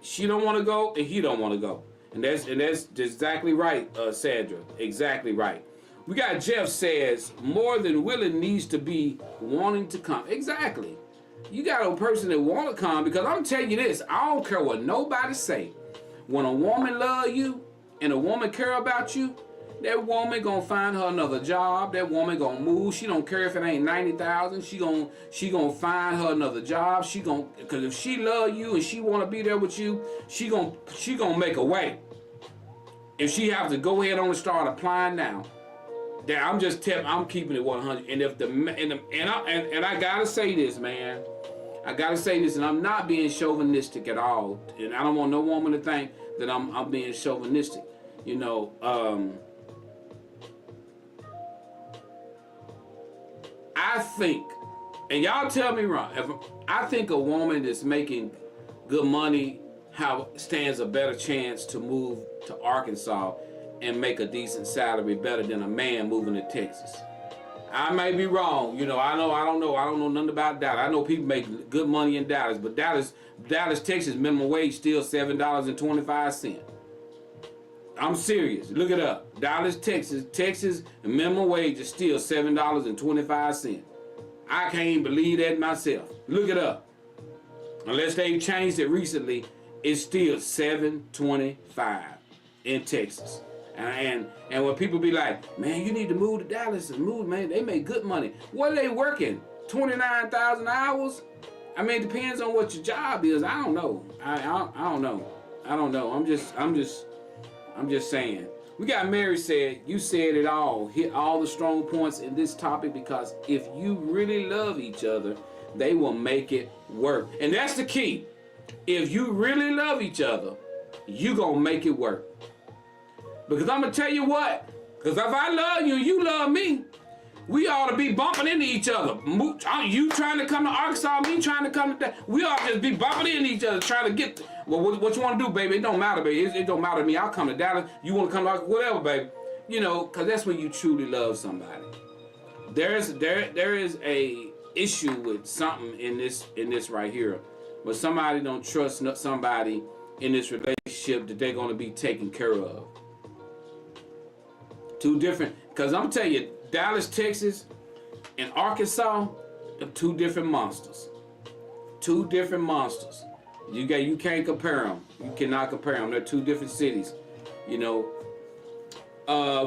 She don't want to go and he don't want to go. And that's exactly right, Sandra. Exactly right. We got Jeff says, more than willing needs to be wanting to come. Exactly. You got a person that want to come, because I'm telling you this, I don't care what nobody say. When a woman love you and a woman care about you, that woman gonna find her another job. That woman gonna move. She don't care if it ain't 90,000. She gonna find her another job. Because if she love you and she wanna be there with you, she gonna make a way. If she have to go ahead on and start applying now, that I'm keeping it 100. And if I gotta say this, man. I gotta say this, and I'm not being chauvinistic at all. And I don't want no woman to think that I'm being chauvinistic. You know, I think, and y'all tell me wrong, I think a woman that's making good money stands a better chance to move to Arkansas and make a decent salary better than a man moving to Texas. I may be wrong, you know. I don't know nothing about Dallas. I know people make good money in Dallas, but Dallas, Texas minimum wage still $7.25. I'm serious. Look it up. Dallas, Texas minimum wage is still $7.25. I can't believe that myself. Look it up. Unless they've changed it recently, it's still $7.25 in Texas. And when people be like, man, you need to move to Dallas and move, man, they make good money. What are they working? 29,000 hours? I mean, it depends on what your job is. I don't know. I don't know. I'm just saying. We got Mary said, you said it all. Hit all the strong points in this topic, because if you really love each other, they will make it work. And that's the key. If you really love each other, you gonna make it work. Because I'm going to tell you what, because if I love you and you love me, we ought to be bumping into each other. You trying to come to Arkansas, me trying to come to that. We ought to just be bumping into each other, trying to get, well, what you want to do, baby? It don't matter, baby. It don't matter to me. I'll come to Dallas. You want to come to Arkansas, whatever, baby. You know, because that's when you truly love somebody. There is a issue with something in this right here, where somebody don't trust somebody in this relationship that they're going to be taken care of. Two different, because I'm telling you, Dallas, Texas, and Arkansas are two different monsters. Two different monsters. You can't compare them. You cannot compare them. They're two different cities. You know.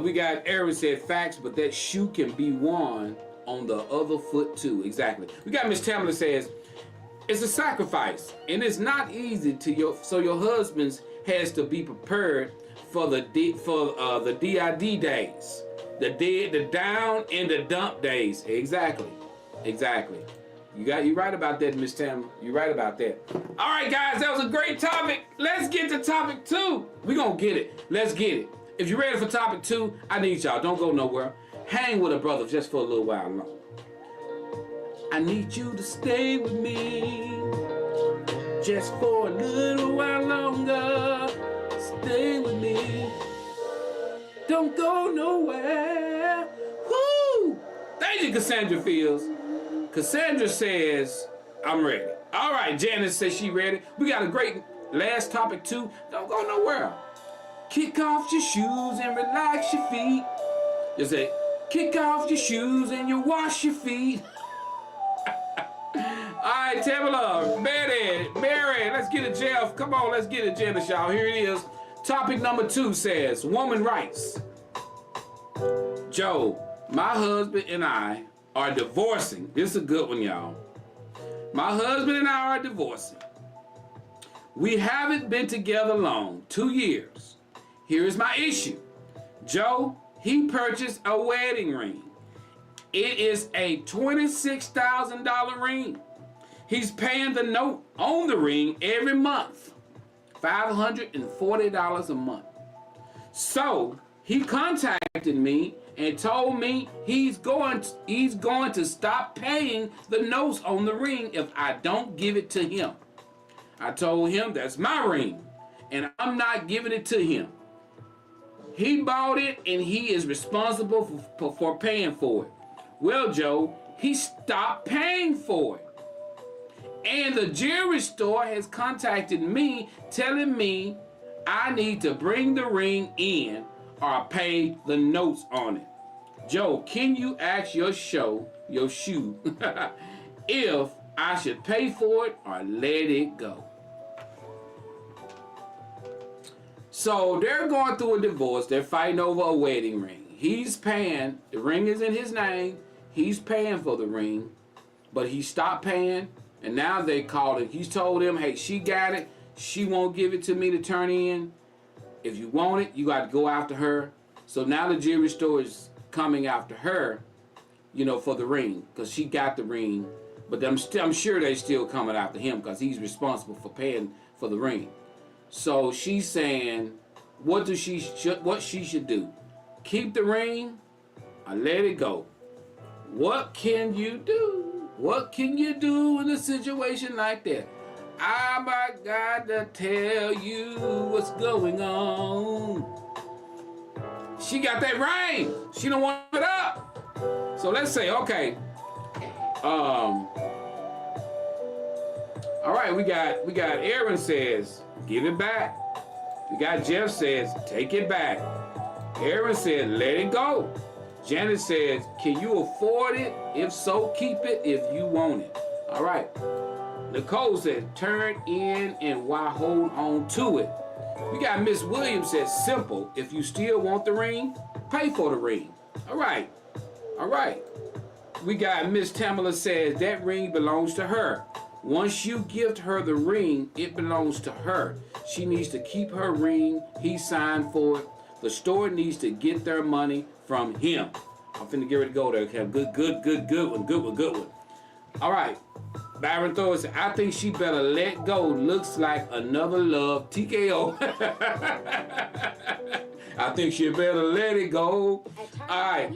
We got Aaron said facts, but that shoe can be worn on the other foot too. Exactly. We got Miss Tamla says it's a sacrifice, and it's not easy so your husband has to be prepared for the DID days, the down and the dump days. Exactly. You right about that, Miss Tam. You right about that. All right, guys, that was a great topic. Let's get to topic 2. We gonna get it. Let's get it. If you're ready for topic 2, I need y'all. Don't go nowhere. Hang with a brother just for a little while longer. I need you to stay with me just for a little while longer. Stay with me. Don't go nowhere. Woo! Thank you, Cassandra Fields. Cassandra says, I'm ready. All right, Janice says she ready. We got a great last topic too. Don't go nowhere. Kick off your shoes and relax your feet. Just say, kick off your shoes and you wash your feet. All right, Tamala, Mary, let's get it, Jeff. Come on, let's get it, Janice, y'all. Here it is. Topic number 2 says, woman rights. Joe, my husband and I are divorcing. This is a good one, y'all. My husband and I are divorcing. We haven't been together long, 2 years. Here is my issue. Joe, he purchased a wedding ring. It is a $26,000 ring. He's paying the note on the ring every month. $540 a month. So he contacted me and told me he's going to stop paying the notes on the ring if I don't give it to him. I told him that's my ring, and I'm not giving it to him. He bought it, and he is responsible for paying for it. Well, Joe, he stopped paying for it. And the jewelry store has contacted me telling me I need to bring the ring in or pay the notes on it. Joe, can you ask your shoe, if I should pay for it or let it go? So they're going through a divorce. They're fighting over a wedding ring. He's paying. The ring is in his name. He's paying for the ring, but he stopped paying. And now they called him. He's told him, hey, she got it. She won't give it to me to turn in. If you want it, you got to go after her. So now the jewelry store is coming after her, for the ring, because she got the ring. But I'm sure they still coming after him because he's responsible for paying for the ring. So she's saying, what she should do? Keep the ring or let it go? What can you do? What can you do in a situation like that? I'm about God to tell you what's going on. She got that ring. She don't want it up. So let's say, okay. All right, we got Aaron says, give it back. We got Jeff says, take it back. Aaron said, let it go. Janet says, can you afford it? If so, keep it if you want it. All right. Nicole says, turn in and why hold on to it? We got Miss Williams says, simple. If you still want the ring, pay for the ring. All right. All right. We got Miss Tamala says, that ring belongs to her. Once you gift her the ring, it belongs to her. She needs to keep her ring. He signed for it. The store needs to get their money from him. I'm finna get ready to go there. Okay, good one. All right. Byron Thor said, I think she better let go. Looks like another love TKO. I think she better let it go. All right.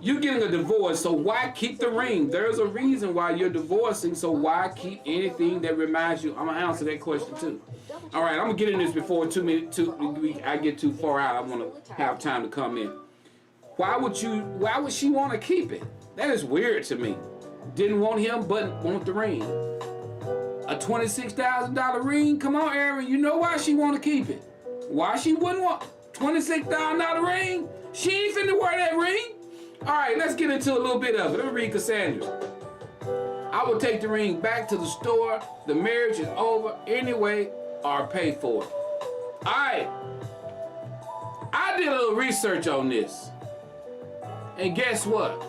You're getting a divorce, so why keep the ring? There's a reason why you're divorcing, so why keep anything that reminds you? I'm going to answer that question too. All right, I'm going to get in this before I get too far out. I want to have time to come in. Why would she want to keep it? That is weird to me. Didn't want him, but want the ring. A $26,000 ring? Come on, Aaron. You know why she want to keep it. Why she wouldn't want $26,000 ring? She ain't finna wear that ring. All right, let's get into a little bit of it. Let me read Cassandra. I will take the ring back to the store. The marriage is over anyway, or pay for it. All right. I did a little research on this. And guess what?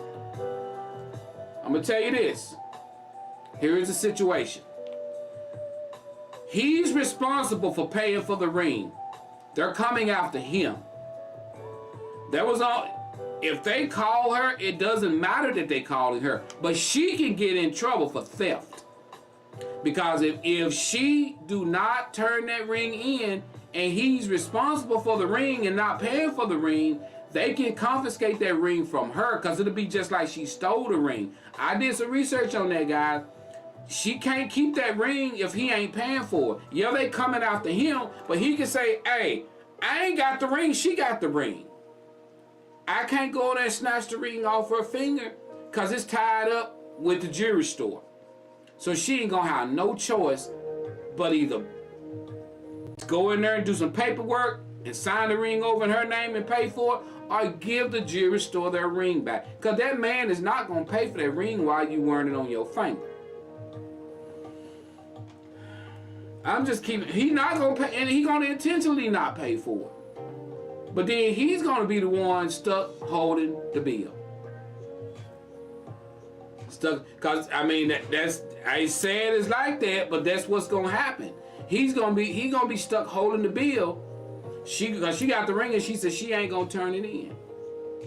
I'm going to tell you this. Here is the situation. He's responsible for paying for the ring. They're coming after him. That was all. If they call her, it doesn't matter that they calling her. But she can get in trouble for theft. Because if she do not turn that ring in and he's responsible for the ring and not paying for the ring, they can confiscate that ring from her because it'll be just like she stole the ring. I did some research on that, guys. She can't keep that ring if he ain't paying for it. Yeah, they coming after him, but he can say, hey, I ain't got the ring, she got the ring. I can't go there and snatch the ring off her finger because it's tied up with the jewelry store. So she ain't gonna have no choice but either to go in there and do some paperwork and sign the ring over in her name and pay for it, or give the jewelry store their ring back. Because that man is not going to pay for that ring while you wearing it on your finger. I'm just keeping, he not going to pay, and he going to intentionally not pay for it. But then he's going to be the one stuck holding the bill. Stuck, because, I mean, that's, I ain't saying it's like that, but that's what's going to happen. He's going to be stuck holding the bill. Because she got the ring and she said she ain't gonna turn it in.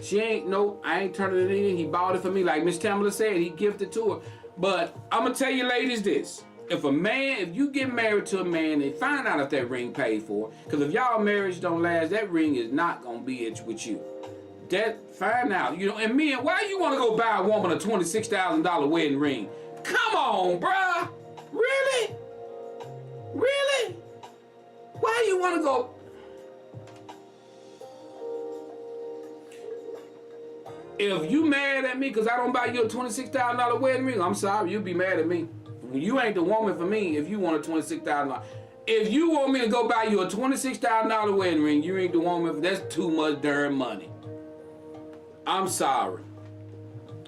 She ain't, no, I ain't turning it in. He bought it for me, like Miss Tamala said, he gifted to her. But I'm gonna tell you ladies this. If you get married to a man and find out if that ring paid for, because if y'all marriage don't last, that ring is not gonna be it with you. That find out, you know. And men, why you want to go buy a woman a $26,000 wedding ring? Come on, bruh. Really? Really? Why you want to go? If you mad at me because I don't buy you a $26,000 wedding ring, I'm sorry, you'll be mad at me. You ain't the woman for me if you want a $26,000. If you want me to go buy you a $26,000 wedding ring, you ain't the woman. That's too much darn money. I'm sorry.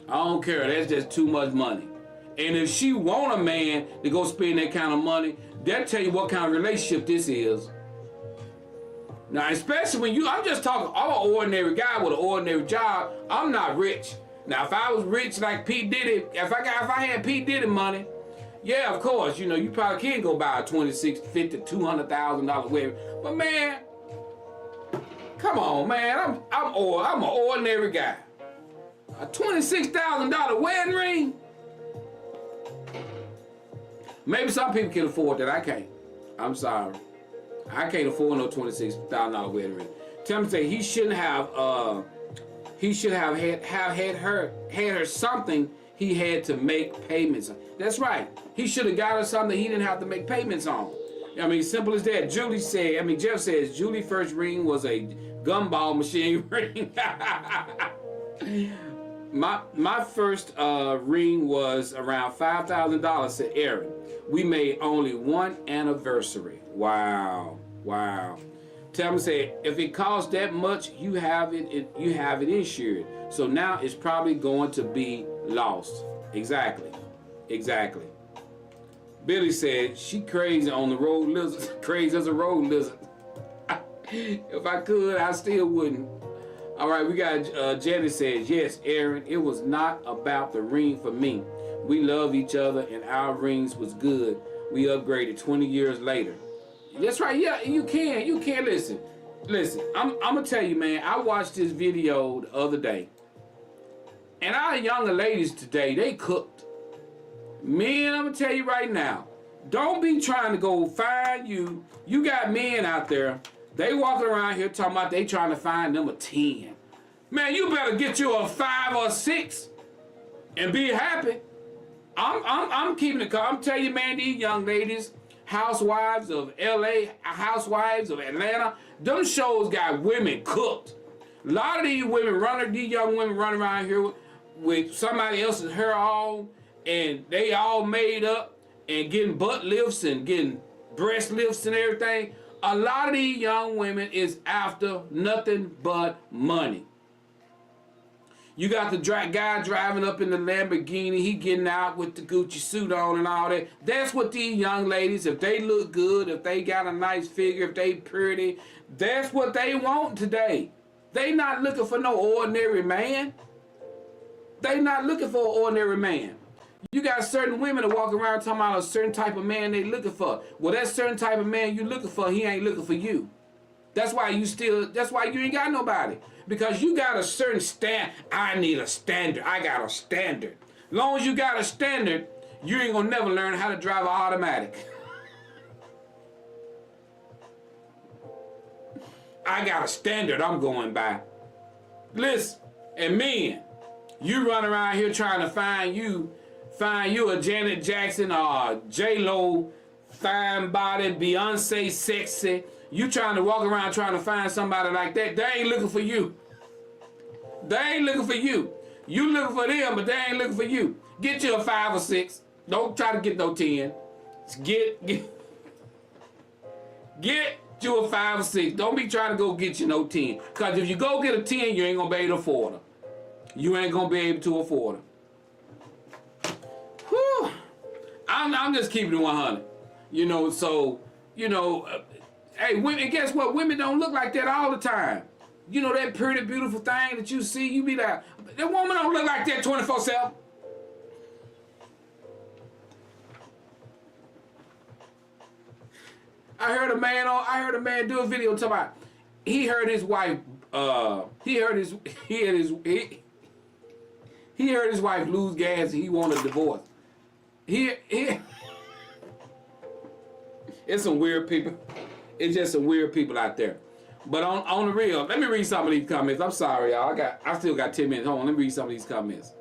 I don't care. That's just too much money. And if she want a man to go spend that kind of money, that'll tell you what kind of relationship this is. Now, especially when I'm just talking, I'm an ordinary guy with an ordinary job. I'm not rich. Now, if I was rich like P. Diddy, if I had P. Diddy money, yeah, of course, you know, you probably can go buy a $26,000, $50,000, $200,000 wedding. But man, come on, man, I'm an ordinary guy. A $26,000 wedding ring? Maybe some people can afford that. I can't. I'm sorry. I can't afford no $26,000 wedding ring. Tell me, say he shouldn't have. He should have had her something he had to make payments on. That's right. He should have got her something he didn't have to make payments on. I mean, simple as that. Jeff says Julie's first ring was a gumball machine ring. My first ring was around $5,000, said Aaron. We made only one anniversary. Wow. Tell me, say, if it costs that much, you have it insured. So now it's probably going to be lost. Exactly. Billy said she crazy on the road lizard. Crazy as a road lizard. If I could, I still wouldn't. All right, we got Jenny says, yes, Aaron, it was not about the ring for me. We love each other and our rings was good. We upgraded 20 years later. That's right. Yeah, you can listen. I'm gonna tell you, man, I watched this video the other day. And our younger ladies today, they cooked. Men, I'm gonna tell you right now, don't be trying to go find you. You got men out there, they walking around here talking about they trying to find them a 10. Man, you better get you a 5 or 6 and be happy. I'm keeping it calm. I'm telling you, man, these young ladies, housewives of LA, housewives of Atlanta, them shows got women cooked. A lot of these young women running around here with somebody else's hair on, and they all made up and getting butt lifts and getting breast lifts and everything. A lot of these young women is after nothing but money. You got the guy driving up in the Lamborghini, he getting out with the Gucci suit on and all that. That's what these young ladies, if they look good, if they got a nice figure, if they pretty, that's what they want today. They not looking for no ordinary man. They not looking for an ordinary man. You got certain women that walk around talking about a certain type of man they looking for. Well, that certain type of man you looking for, he ain't looking for you. That's why you ain't got nobody. Because you got a certain I need a standard. I got a standard. Long as you got a standard, you ain't gonna never learn how to drive an automatic. I got a standard I'm going by. Listen, and men, you run around here trying to find you a Janet Jackson or J-Lo, fine body, Beyonce sexy. You trying to walk around trying to find somebody like that. They ain't looking for you. They ain't looking for you. You looking for them, but they ain't looking for you. Get you a 5 or 6. Don't try to get no 10. Get you a 5 or 6. Don't be trying to go get you no 10. Because if you go get a 10, you ain't going to be able to afford her. You ain't going to be able to afford her. Whew. I'm just keeping it 100. You know, so, you know, hey, women, guess what? Women don't look like that all the time. You know, that pretty, beautiful thing that you see, you be like, that woman don't look like that 24/7. I heard a man do a video talking about he heard his wife lose gas and he wanted a divorce. It's some weird people. It's just some weird people out there. But on the real, let me read some of these comments. I'm sorry, y'all. I still got 10 minutes. Hold on, let me read some of these comments.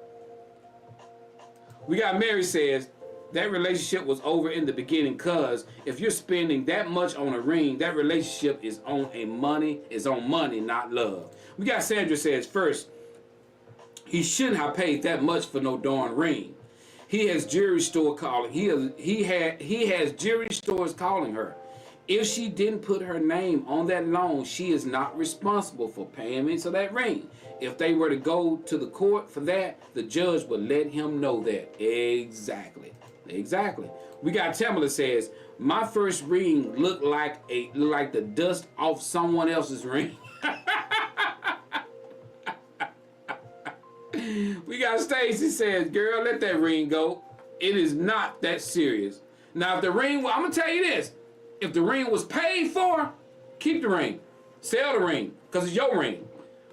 We got Mary says, that relationship was over in the beginning because if you're spending that much on a ring, that relationship is on money, not love. We got Sandra says, first, he shouldn't have paid that much for no darn ring. He has jewelry store calling. He has jewelry stores calling her. If she didn't put her name on that loan, she is not responsible for payments of that ring. If they were to go to the court for that, the judge would let him know that. Exactly. We got Tamala says, my first ring looked like the dust off someone else's ring. We got Stacy says, girl, let that ring go. It is not that serious. Now, if the ring, I'm gonna tell you this. If the ring was paid for, keep the ring. Sell the ring, because it's your ring.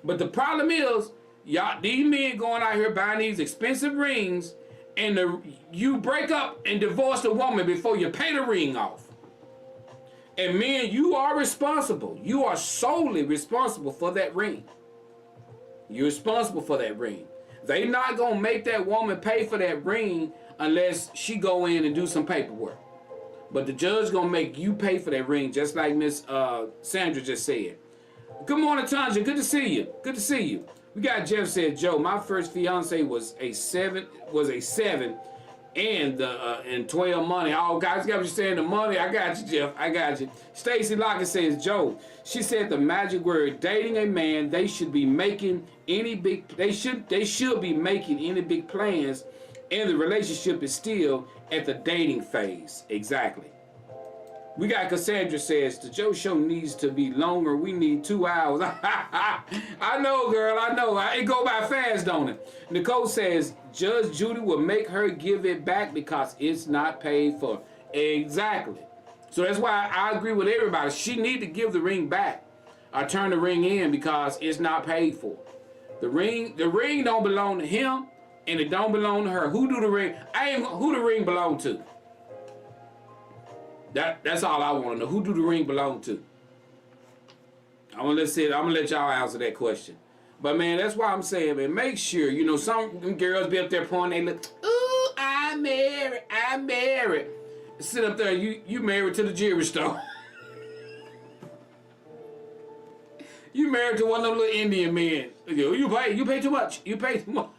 But the problem is, y'all, these men going out here buying these expensive rings, and you break up and divorce the woman before you pay the ring off. And men, you are responsible. You are solely responsible for that ring. You're responsible for that ring. They not going to make that woman pay for that ring unless she go in and do some paperwork. But the judge gonna make you pay for that ring, just like Miss Sandra just said. Good morning, Tanja. Good to see you. Good to see you. We got Jeff said, Joe, my first fiance was a seven, and 12 money. Oh, guys, got you saying the money. I got you, Jeff. I got you. Stacy Lockett says, Joe, she said the magic word, dating a man, they should be making any big plans, and the relationship is still at the dating phase. Exactly. We got Cassandra says, the Joe show needs to be longer. We need 2 hours. I know, girl. I know. It go by fast, don't it? Nicole says, Judge Judy will make her give it back because it's not paid for. Exactly. So that's why I agree with everybody. She need to give the ring back or turn the ring in because it's not paid for. The ring don't belong to him, and it don't belong to her. Who do the ring? Who the ring belong to? That's all I want to know. Who do the ring belong to? I'm gonna let y'all answer that question. But man, that's why I'm saying, man, make sure, you know, some girls be up there pointing, they look, ooh, I'm married. Sit up there, you married to the jewelry store. You married to one of them little Indian men. You pay too much. You pay too much.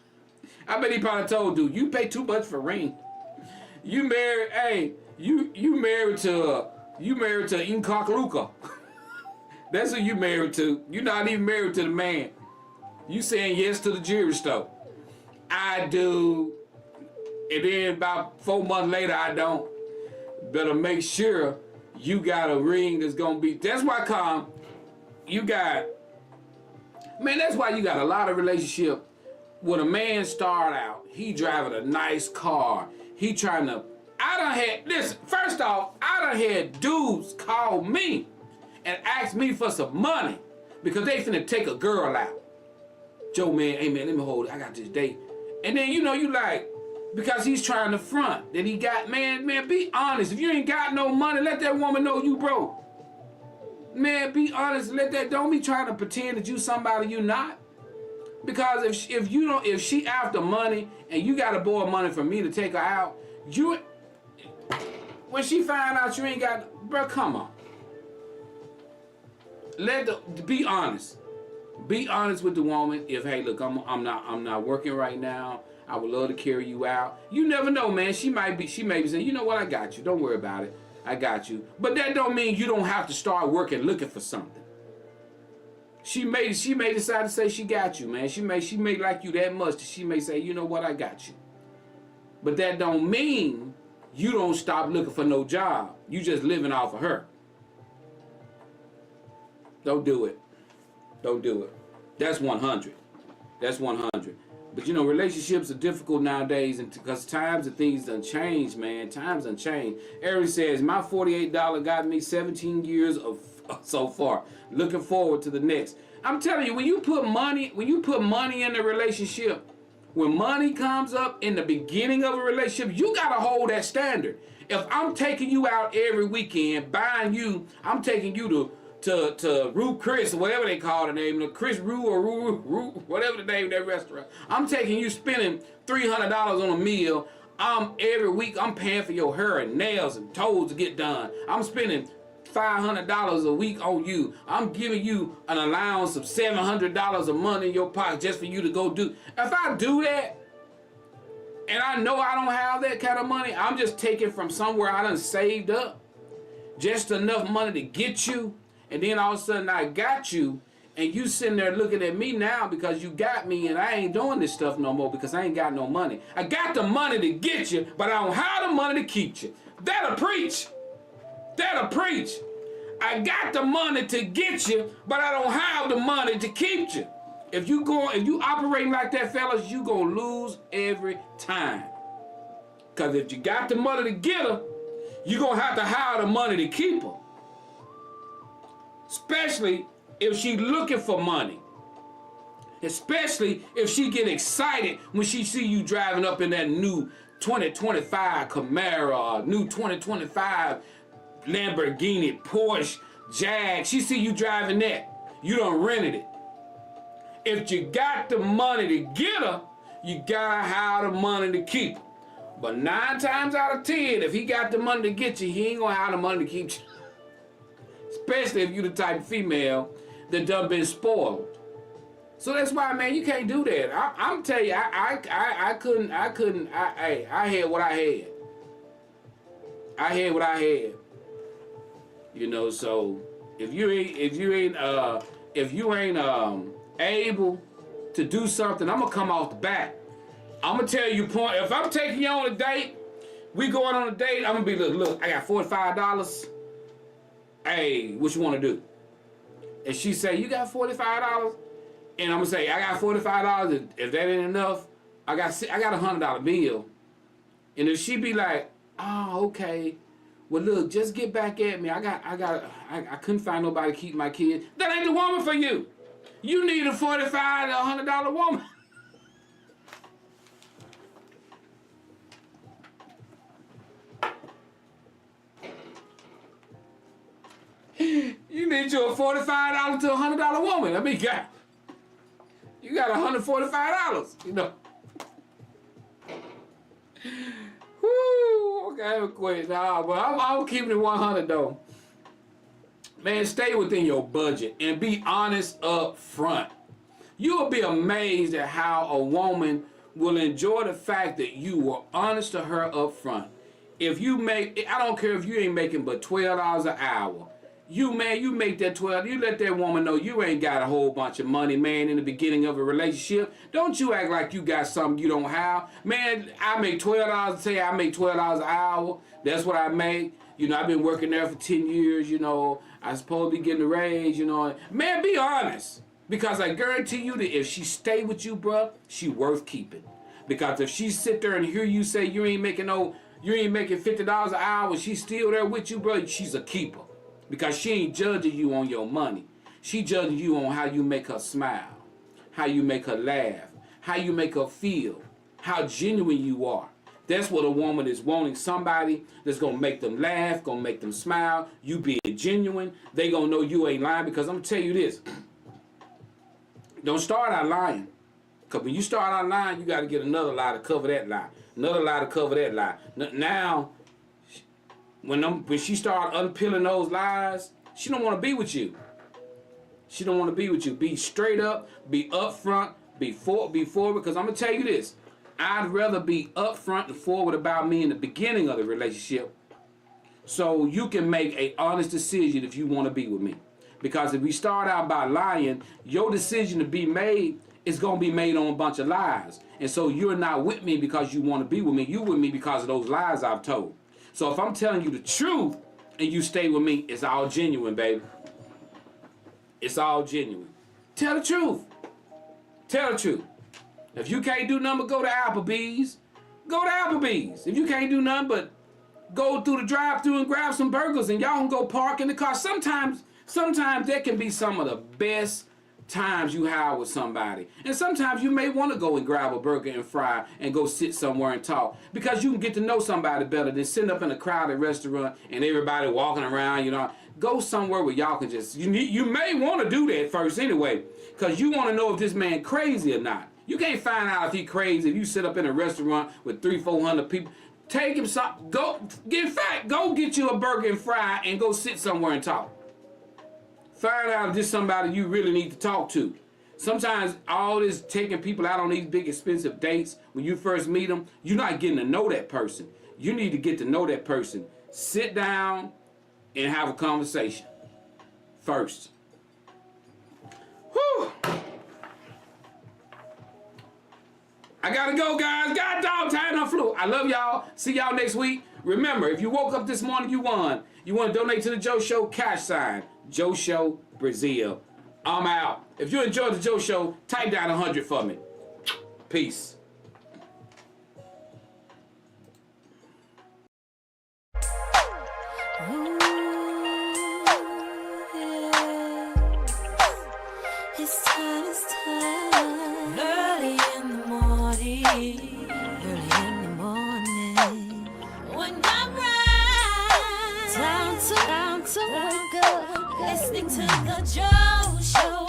I bet he probably told dude, you pay too much for ring. You married, hey, you married to Inkak Luka. That's who you married to. You're not even married to the man. You saying yes to the jewelry store. I do. And then about 4 months later, I don't. Better make sure you got a ring that's gonna be. That's why, that's why you got a lot of relationship. When a man start out, he driving a nice car. He trying to. First off, I done had dudes call me and ask me for some money because they finna take a girl out. Joe, man, hey man, let me hold it. I got this date. And then, you know, you like, because he's trying to front that he got, man, be honest. If you ain't got no money, let that woman know you broke. Man, be honest. Don't be trying to pretend that you somebody you not. Because if she after money and you gotta borrow money from me to take her out, when she find out you ain't got, bro, come on. Be honest. Be honest with the woman. If, hey, look, I'm not working right now. I would love to carry you out. You never know, man. She may be saying, you know what, I got you. Don't worry about it. I got you. But that don't mean you don't have to start working looking for something. She may decide to say she got you, man. She may like you that much that she may say, you know what, I got you. But that don't mean you don't stop looking for no job. You just living off of her. Don't do it. Don't do it. That's 100. That's 100. But you know, relationships are difficult nowadays, and because times and things done changed, man. Times done changed. Eric says, my $48 got me 17 years of so far. Looking forward to the next. I'm telling you, when you put money in the relationship, when money comes up in the beginning of a relationship, you gotta hold that standard. If I'm taking you out every weekend, buying you, I'm taking you to Rue Chris or whatever they call the name, the Chris Rue or Rue, whatever the name of that restaurant. I'm taking you spending $300 on a meal. Every week I'm paying for your hair and nails and toes to get done. I'm spending $500 a week on you. I'm giving you an allowance of $700 a month in your pocket just for you to go do. If I do that, and I know I don't have that kind of money, I'm just taking from somewhere I done saved up just enough money to get you, and then all of a sudden I got you, and you sitting there looking at me now because you got me, and I ain't doing this stuff no more because I ain't got no money. I got the money to get you, but I don't have the money to keep you. That'll preach. That'll preach. I got the money to get you, but I don't have the money to keep you. If you operating like that, fellas, you gonna lose every time. Cause if you got the money to get her, you gonna have to hire the money to keep her. Especially if she looking for money. Especially if she get excited when she see you driving up in that new 2025 Camaro, or new 2025 Lamborghini, Porsche, Jag. She see you driving that. You done rented it. If you got the money to get her, you gotta have the money to keep her. But 9 times out of 10, if he got the money to get you, he ain't gonna have the money to keep you. Especially if you the type of female that done been spoiled. So that's why, man, you can't do that. I'm telling you, I couldn't. I had what I had. I had what I had. You know, so if you ain't able to do something, I'm gonna come off the bat. I'm gonna tell you point. If I'm taking you on a date, we going on a date. I'm gonna be look. I got $45. Hey, what you want to do? And she say you got $45, and I'm gonna say I got $45. If that ain't enough, I got a $100 bill. And if she be like, oh, okay. Well, look, just get back at me. I couldn't find nobody to keep my kid. That ain't the woman for you. You need a $45 to $100 woman. You need you a $45 to $100 woman. I mean, you got $145. You know. Woo, okay, I'm quitting. Nah, but I'm keeping it 100 though. Man, stay within your budget and be honest up front. You'll be amazed at how a woman will enjoy the fact that you were honest to her up front. If you make, I don't care if you ain't making but $12 an hour. You make that 12. You let that woman know you ain't got a whole bunch of money, man, in the beginning of a relationship. Don't you act like you got something you don't have. Man, I make $12 a day. I make $12 an hour. That's what I make. You know, I've been working there for 10 years, you know. I'm supposed to be getting a raise, you know. Man, be honest. Because I guarantee you that if she stay with you, bruh, she worth keeping. Because if she sit there and hear you say you ain't making $50 an hour, she's still there with you, bruh, she's a keeper. Because she ain't judging you on your money. She judging you on how you make her smile, how you make her laugh, how you make her feel, how genuine you are. That's what a woman is wanting. Somebody that's going to make them laugh, going to make them smile. You being genuine. They going to know you ain't lying. Because I'm going to tell you this. Don't start out lying. Because when you start out lying, you got to get another lie to cover that lie. Another lie to cover that lie. Now, when she start unpeeling those lies, she don't want to be with you. She don't want to be with you. Be straight up. Be upfront. Be forward. Because I'm going to tell you this. I'd rather be upfront and forward about me in the beginning of the relationship so you can make an honest decision if you want to be with me. Because if we start out by lying, your decision to be made is going to be made on a bunch of lies. And so you're not with me because you want to be with me. You're with me because of those lies I've told. So if I'm telling you the truth and you stay with me, it's all genuine, baby. It's all genuine. Tell the truth. Tell the truth. If you can't do nothing but go to Applebee's, go to Applebee's. If you can't do nothing but go through the drive-thru and grab some burgers and y'all can go park in the car. Sometimes that can be some of the best times you have with somebody. And sometimes you may want to go and grab a burger and fry and go sit somewhere and talk, because you can get to know somebody better than sitting up in a crowded restaurant and everybody walking around, you know. Go somewhere where y'all can just, you may want to do that first anyway, because you want to know if this man crazy or not. You can't find out if he crazy if you sit up in a restaurant with 300-400 people. Take him some, go get you a burger and fry and go sit somewhere and talk. Find out if this is somebody you really need to talk to. Sometimes all this taking people out on these big expensive dates, when you first meet them, you're not getting to know that person. You need to get to know that person. Sit down and have a conversation first. Whew. I gotta go, guys. God dog, time I flew. I love y'all. See y'all next week. Remember, if you woke up this morning, you won. You want to donate to the Joe Show, cash sign, Joe Show Brazil. I'm out. If you enjoyed the Joe Show, type down 100 for me. Peace. Ooh, yeah. It's time, it's time. Early in the morning, when I'm right, time to wake up. Listening to the Joe Show.